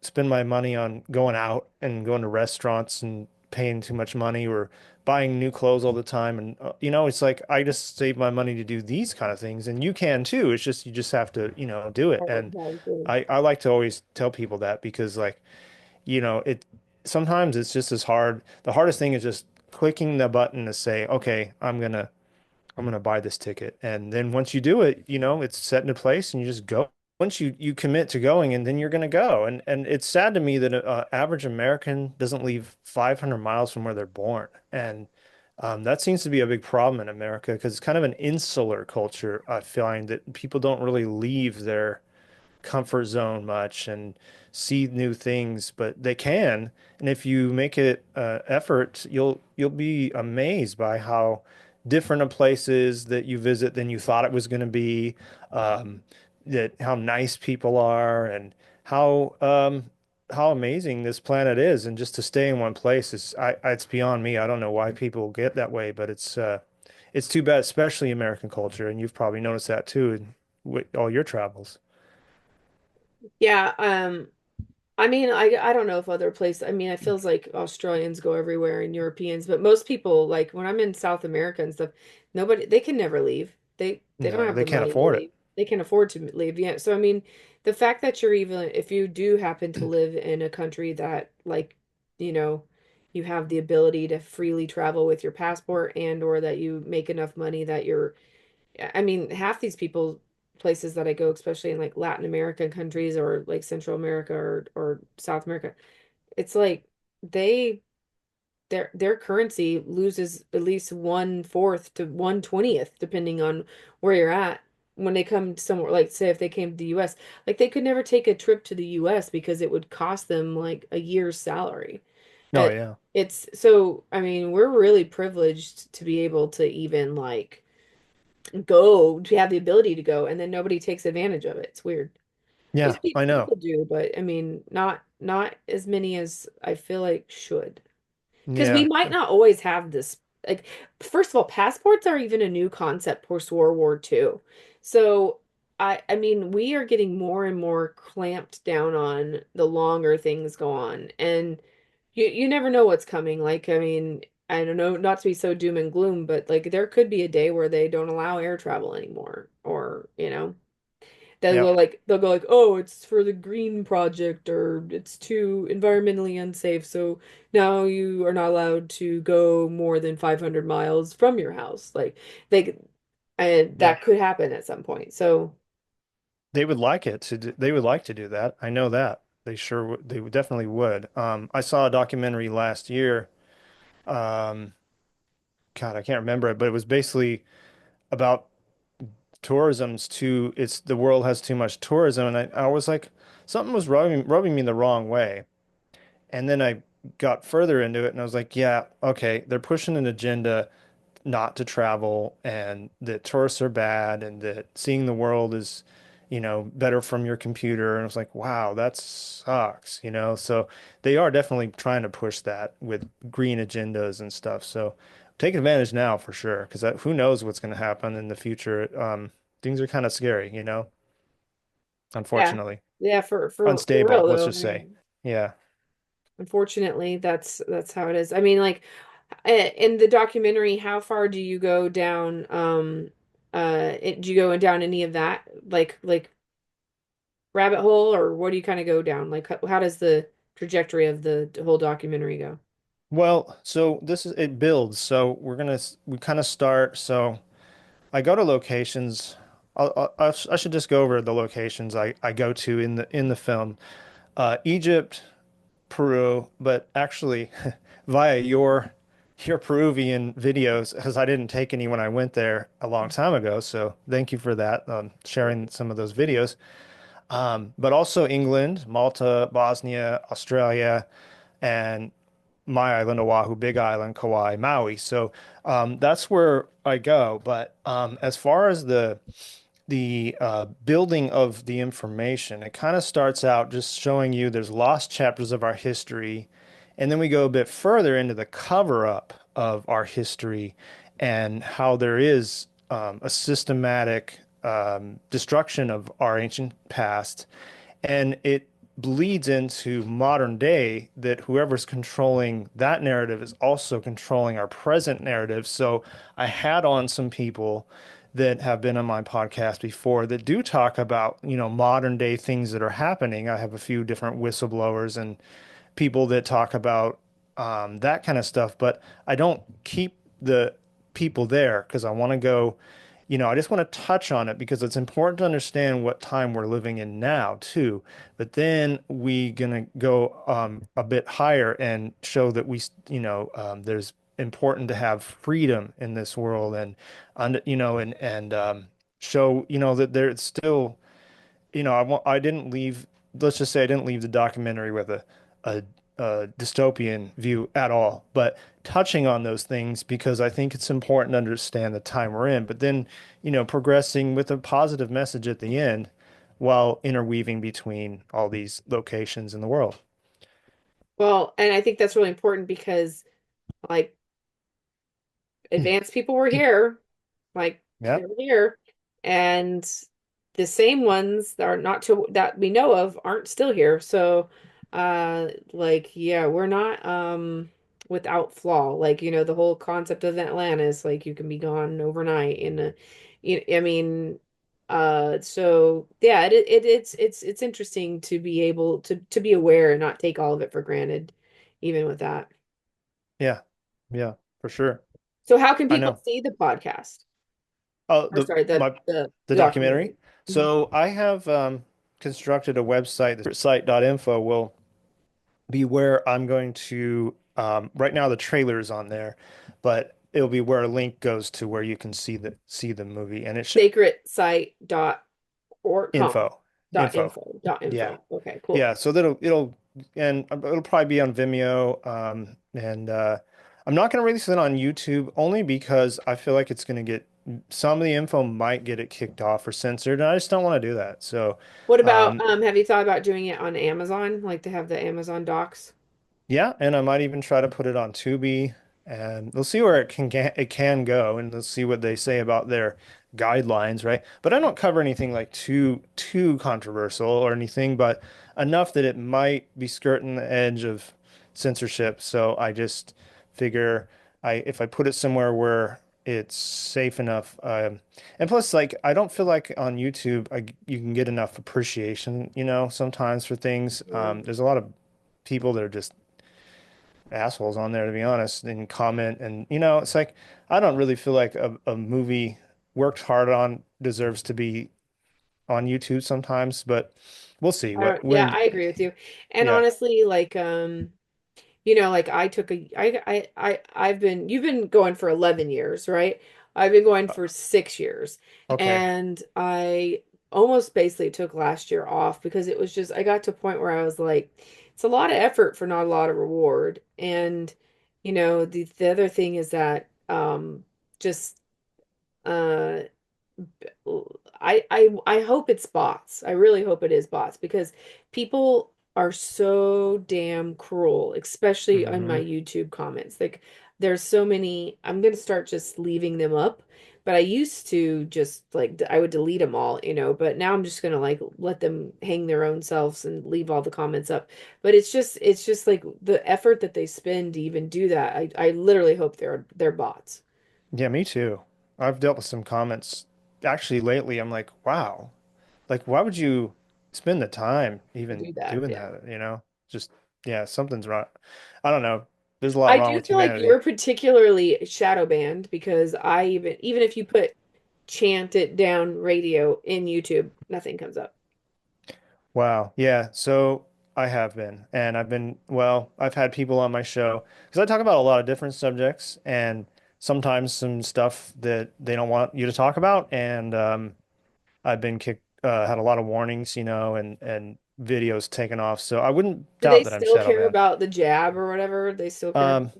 spend my money on going out and going to restaurants and paying too much money or buying new clothes all the time. And, it's like I just save my money to do these kind of things. And you can too. It's just, you just have to, do it. And I like to always tell people that because, like, it sometimes it's just as hard. The hardest thing is just clicking the button to say, okay, I'm gonna buy this ticket. And then once you do it, it's set into place and you just go. Once you commit to going and then you're gonna go. And it's sad to me that an average American doesn't leave 500 miles from where they're born. And that seems to be a big problem in America because it's kind of an insular culture. I find that people don't really leave their comfort zone much and see new things, but they can. And if you make it effort, you'll be amazed by how different a place is that you visit than you thought it was going to be. Um, that how nice people are and how amazing this planet is. And just to stay in one place it's beyond me. I don't know why people get that way, but it's too bad, especially American culture. And you've probably noticed that too in all your travels. Yeah, I mean, I don't know if other places, I mean, it feels like Australians go everywhere and Europeans, but most people, like when I'm in South America and stuff, nobody, they can never leave. They don't No, have they the can't money to afford it. leave. They can afford to leave. Yeah. So I mean, the fact that you're even, if you do happen to live in a country that like, you know, you have the ability to freely travel with your passport and or that you make enough money that you're, I mean, half these people, places that I go, especially in like Latin American countries or like Central America or South America, it's like they their currency loses at least 1/4 to 1/20th, depending on where you're at. When they come to somewhere like say if they came to the US, like they could never take a trip to the US because it would cost them like a year's salary. Oh And yeah. it's so, I mean, we're really privileged to be able to even like go to have the ability to go and then nobody takes advantage of it. It's weird. Yeah, Most I know. people do, but I mean, not as many as I feel like should. Because we Yeah. might not always have this. Like, first of all, passports are even a new concept post World War II. So, I mean, we are getting more and more clamped down on the longer things go on, and you never know what's coming. Like, I mean, I don't know, not to be so doom and gloom, but like there could be a day where they don't allow air travel anymore, or Yep. they'll go like, oh, it's for the green project or it's too environmentally unsafe, so now you are not allowed to go more than 500 miles from your house. Like they and Yep. that could happen at some point. So They would like to do that. I know that. They definitely would. I saw a documentary last year. Um, God, I can't remember it, but it was basically about it's the world has too much tourism. And I was like, something was rubbing me the wrong way. And then I got further into it and I was like, yeah, okay, they're pushing an agenda not to travel and that tourists are bad and that seeing the world is, better from your computer. And I was like, wow, that sucks, So they are definitely trying to push that with green agendas and stuff. So take advantage now for sure, because who knows what's going to happen in the future. Things are kind of scary, yeah, unfortunately. yeah, for Unstable, real let's though. just I say. mean, Yeah. unfortunately, that's how it is. I mean, like in the documentary, how far do you go down? Do you go down any of that? Like rabbit hole, or what do you kind of go down? Like, how does the trajectory of the whole documentary go? Well, so this is it builds. So we kind of start. So I go to locations. I should just go over the locations I go to in the film. Egypt, Peru, but actually via your Peruvian videos, because I didn't take any when I went there a long time ago. So thank you for that, sharing some of those videos. But also England, Malta, Bosnia, Australia, and my island, Oahu, Big Island, Kauai, Maui. So that's where I go. But as far as the building of the information, it kind of starts out just showing you there's lost chapters of our history, and then we go a bit further into the cover up of our history and how there is a systematic destruction of our ancient past, and it bleeds into modern day that whoever's controlling that narrative is also controlling our present narrative. So I had on some people that have been on my podcast before that do talk about, modern day things that are happening. I have a few different whistleblowers and people that talk about that kind of stuff, but I don't keep the people there because I want to go, I just want to touch on it because it's important to understand what time we're living in now too. But then we gonna go a bit higher and show that there's important to have freedom in this world and show, that there's still, I didn't leave, let's just say I didn't leave the documentary with a, a dystopian view at all, but touching on those things because I think it's important to understand the time we're in, but then, progressing with a positive message at the end while interweaving between all these locations in the world. Well, and I think that's really important because like advanced people were here, like Yeah. they were here, and the same ones that are not to that we know of aren't still here. So, like, yeah, we're not without flaw. Like, the whole concept of Atlantis, like you can be gone overnight in a, I mean, so yeah, it's interesting to be able to be aware and not take all of it for granted, even with that. Yeah. Yeah, for sure. So how can I people know. see the podcast? Oh, Or sorry, the the documentary. documentary. Mhm. So I have constructed a website. The site.info will be where I'm going to right now the trailer is on there, but it'll be where a link goes to where you can see the movie and it should Sacred site dot or com info info. dot Yeah. info. Okay, cool. Yeah, so it'll probably be on Vimeo and I'm not going to release it on YouTube only because I feel like it's going to get some of the info might get it kicked off or censored and I just don't want to do that. So What about um have you thought about doing it on Amazon, like to have the Amazon docs? Yeah, and I might even try to put it on Tubi, and we'll see where it can go, and let's see what they say about their guidelines, right? But I don't cover anything like too controversial or anything, but enough that it might be skirting the edge of censorship. So I just figure if I put it somewhere where it's safe enough, and plus, like I don't feel like on YouTube you can get enough appreciation, sometimes for things. There's a lot of people that are just assholes on there to be honest and comment and it's like I don't really feel like a movie worked hard on deserves to be on YouTube sometimes, but we'll see what Yeah, when I agree with you. And yeah. honestly, like like I took a I've been you've been going for 11 years, right? I've been going for 6 years. Okay. And I almost basically took last year off because it was just I got to a point where I was like, it's a lot of effort for not a lot of reward. And the other thing is that just uh I hope it's bots. I really hope it is bots because people are so damn cruel, especially on my Hmm. YouTube comments. Like there's so many, I'm gonna start just leaving them up. But I used to just like I would delete them all, but now I'm just gonna like let them hang their own selves and leave all the comments up. But it's just like the effort that they spend to even do that. I literally hope they're bots. Yeah, me too. I've dealt with some comments actually lately. I'm like, wow, like why would you spend the time to even do that. doing Yeah. that, just yeah, something's wrong. I don't know. There's a lot I wrong do with feel like humanity. you're particularly shadow banned because I even if you put chant it down radio in YouTube, nothing comes up. Wow. Yeah. So I have been, and I've had people on my show because I talk about a lot of different subjects and sometimes some stuff that they don't want you to talk about. And I've been had a lot of warnings, and videos taken off. So I wouldn't Do they doubt that I'm still shadow care banned. about the jab or whatever? They still care? Um,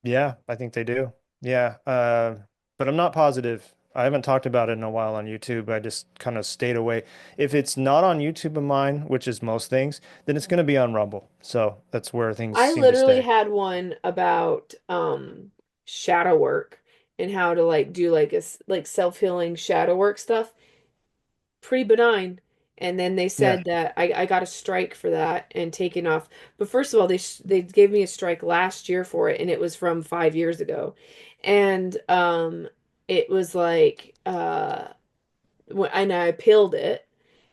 yeah, I think they do. Yeah. But I'm not positive. I haven't talked about it in a while on YouTube. I just kind of stayed away. If it's not on YouTube of mine, which is most things, then it's going to be on Rumble. So that's where things I seem to literally stay. had one about shadow work and how to like do like like self-healing shadow work stuff. Pretty benign. And then they Yeah. said that I got a strike for that and taken off. But first of all, they gave me a strike last year for it, and it was from 5 years ago. And it was like and I appealed it,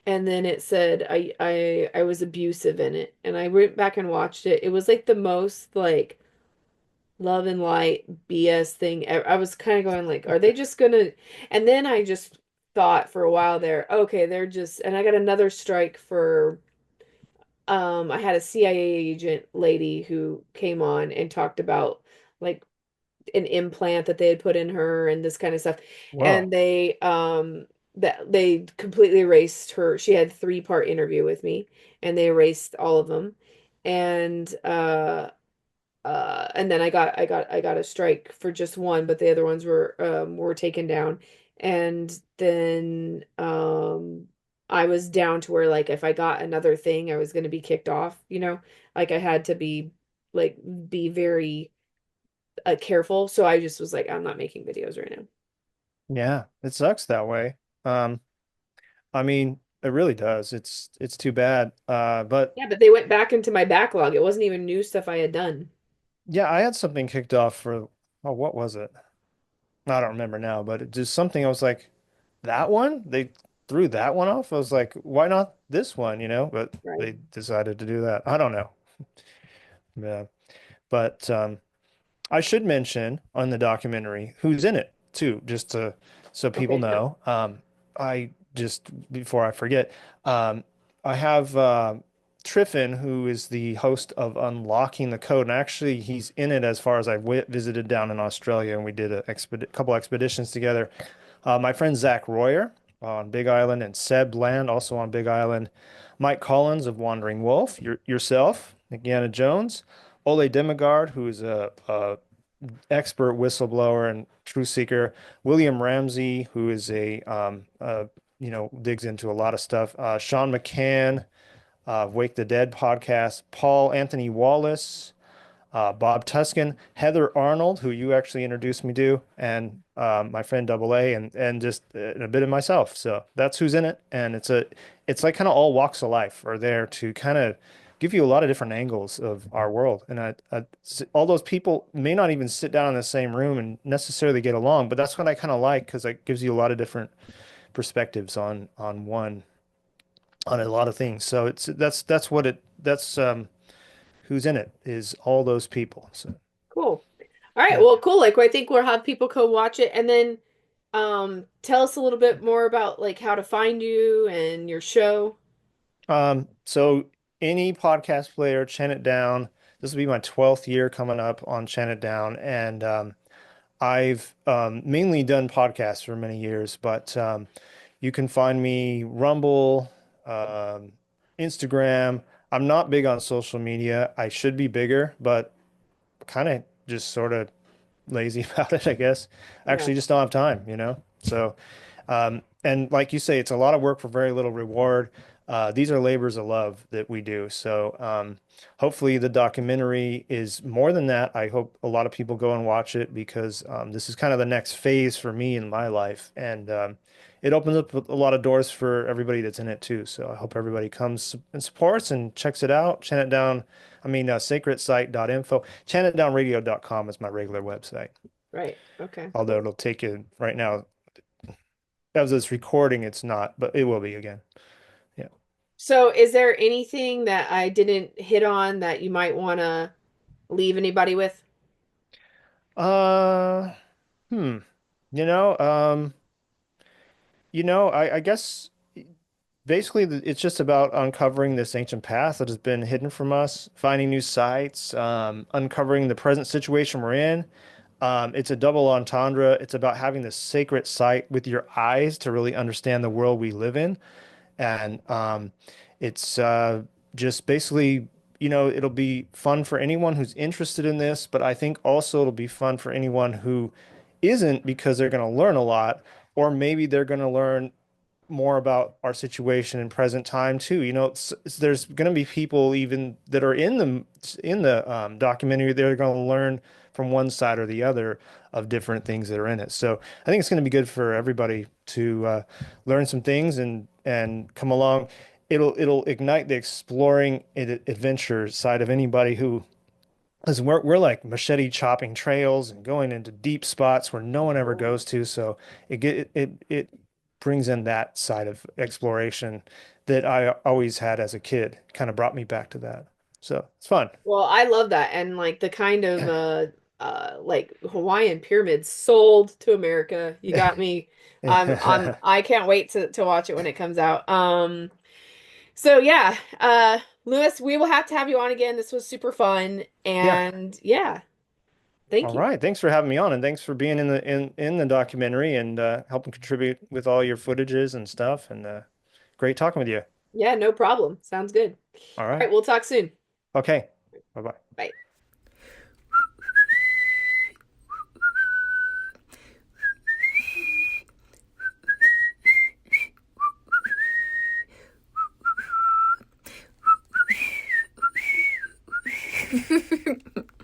and then it said I was abusive in it. And I went back and watched it. It was like the most like love and light BS thing. I was kind of going like, are they just gonna? And then I just thought for a while there, okay, they're just. And I got another strike for. I had a CIA agent lady who came on and talked about like an implant that they had put in her and this kind of stuff. Whoa. And they completely erased her. She had 3-part interview with me, and they erased all of them. And and then I got a strike for just one, but the other ones were taken down. And then I was down to where like if I got another thing I was going to be kicked off. Like I had to be very careful. So I just was like, I'm not making videos right now. Yeah. It sucks that way. Um, I mean, it really does. It's too bad. But Yeah, but they went back into my backlog. It wasn't even new stuff I had done. yeah, I had something kicked off for, oh, what was it? I don't remember now, but it just something I was like, that one? They threw that one off? I was like, why not this one, But Right. they decided to do that. I don't know. Yeah. But I should mention on the documentary who's in it too, just so people Okay, yeah. know. I just before I forget, I have Triffin, who is the host of Unlocking the Code, and actually he's in it as far as I visited down in Australia, and we did a couple expeditions together. My friend Zach Royer on Big Island, and Seb Land also on Big Island. Mike Collins of Wandering Wolf, yourself, Nikkianajones, Ole Demigard, who is a expert whistleblower and truth seeker, William Ramsey, who is digs into a lot of stuff, Sean McCann, Wake the Dead podcast, Paul Anthony Wallace, Bob Tuskin, Heather Arnold, who you actually introduced me to, and my friend Double A, and just a bit of myself. So that's who's in it, and it's like kind of all walks of life are there to kind of give you a lot of different angles of our world. And all those people may not even sit down in the same room and necessarily get along, but that's what I kind of like because it gives you a lot of different perspectives on a lot of things. So that's who's in it is all those people. So Cool. All right, yeah. well, cool. Like I think we'll have people go watch it, and then tell us a little bit more about like how to find you and your show. So any podcast player, Chant It Down. This will be my 12th year coming up on Chant It Down, and I've mainly done podcasts for many years, but you can find me Rumble, um, Instagram. I'm not big on social media. I should be bigger, but kind of just sort of lazy about it, I guess. Yeah. Actually, just don't have time. So, and like you say, it's a lot of work for very little reward. These are labors of love that we do. So, hopefully, the documentary is more than that. I hope a lot of people go and watch it because this is kind of the next phase for me in my life, and it opens up a lot of doors for everybody that's in it too. So, I hope everybody comes and supports and checks it out. Chant it down. I mean, sacredsite.info. Chantitdownradio.com is my regular website. Right. Okay. Although Cool. it'll take you right now, as it's recording, it's not, but it will be again. Yeah. So, is there anything that I didn't hit on that you might want to leave anybody with? Uh, hmm. You know, I guess basically it's just about uncovering this ancient past that has been hidden from us, finding new sites, uncovering the present situation we're in. It's a double entendre. It's about having this sacred site with your eyes to really understand the world we live in. And it's just basically, it'll be fun for anyone who's interested in this, but I think also it'll be fun for anyone who isn't because they're going to learn a lot, or maybe they're going to learn more about our situation in present time too. There's going to be people even that are in the documentary. They're going to learn from one side or the other of different things that are in it. So I think it's going to be good for everybody to learn some things and come along. It'll ignite the exploring adventure side of anybody who. Listen, we're like machete chopping trails and going into deep spots where no one ever goes to. So it brings in that side of exploration that I always had as a kid. Kind of brought me back to that. So it's fun. Well, I love that, and like the kind of like Hawaiian pyramids sold to America. You got me. I can't wait to watch it when it comes out. So yeah, Lewis, we will have to have you on again. This was super fun, Yeah. and yeah, thank All you. right. Thanks for having me on, and thanks for being in the documentary and helping contribute with all your footages and stuff. And great talking with you. Yeah, no problem. Sounds good. All All right. right, we'll talk soon. Okay. Bye bye. Bye.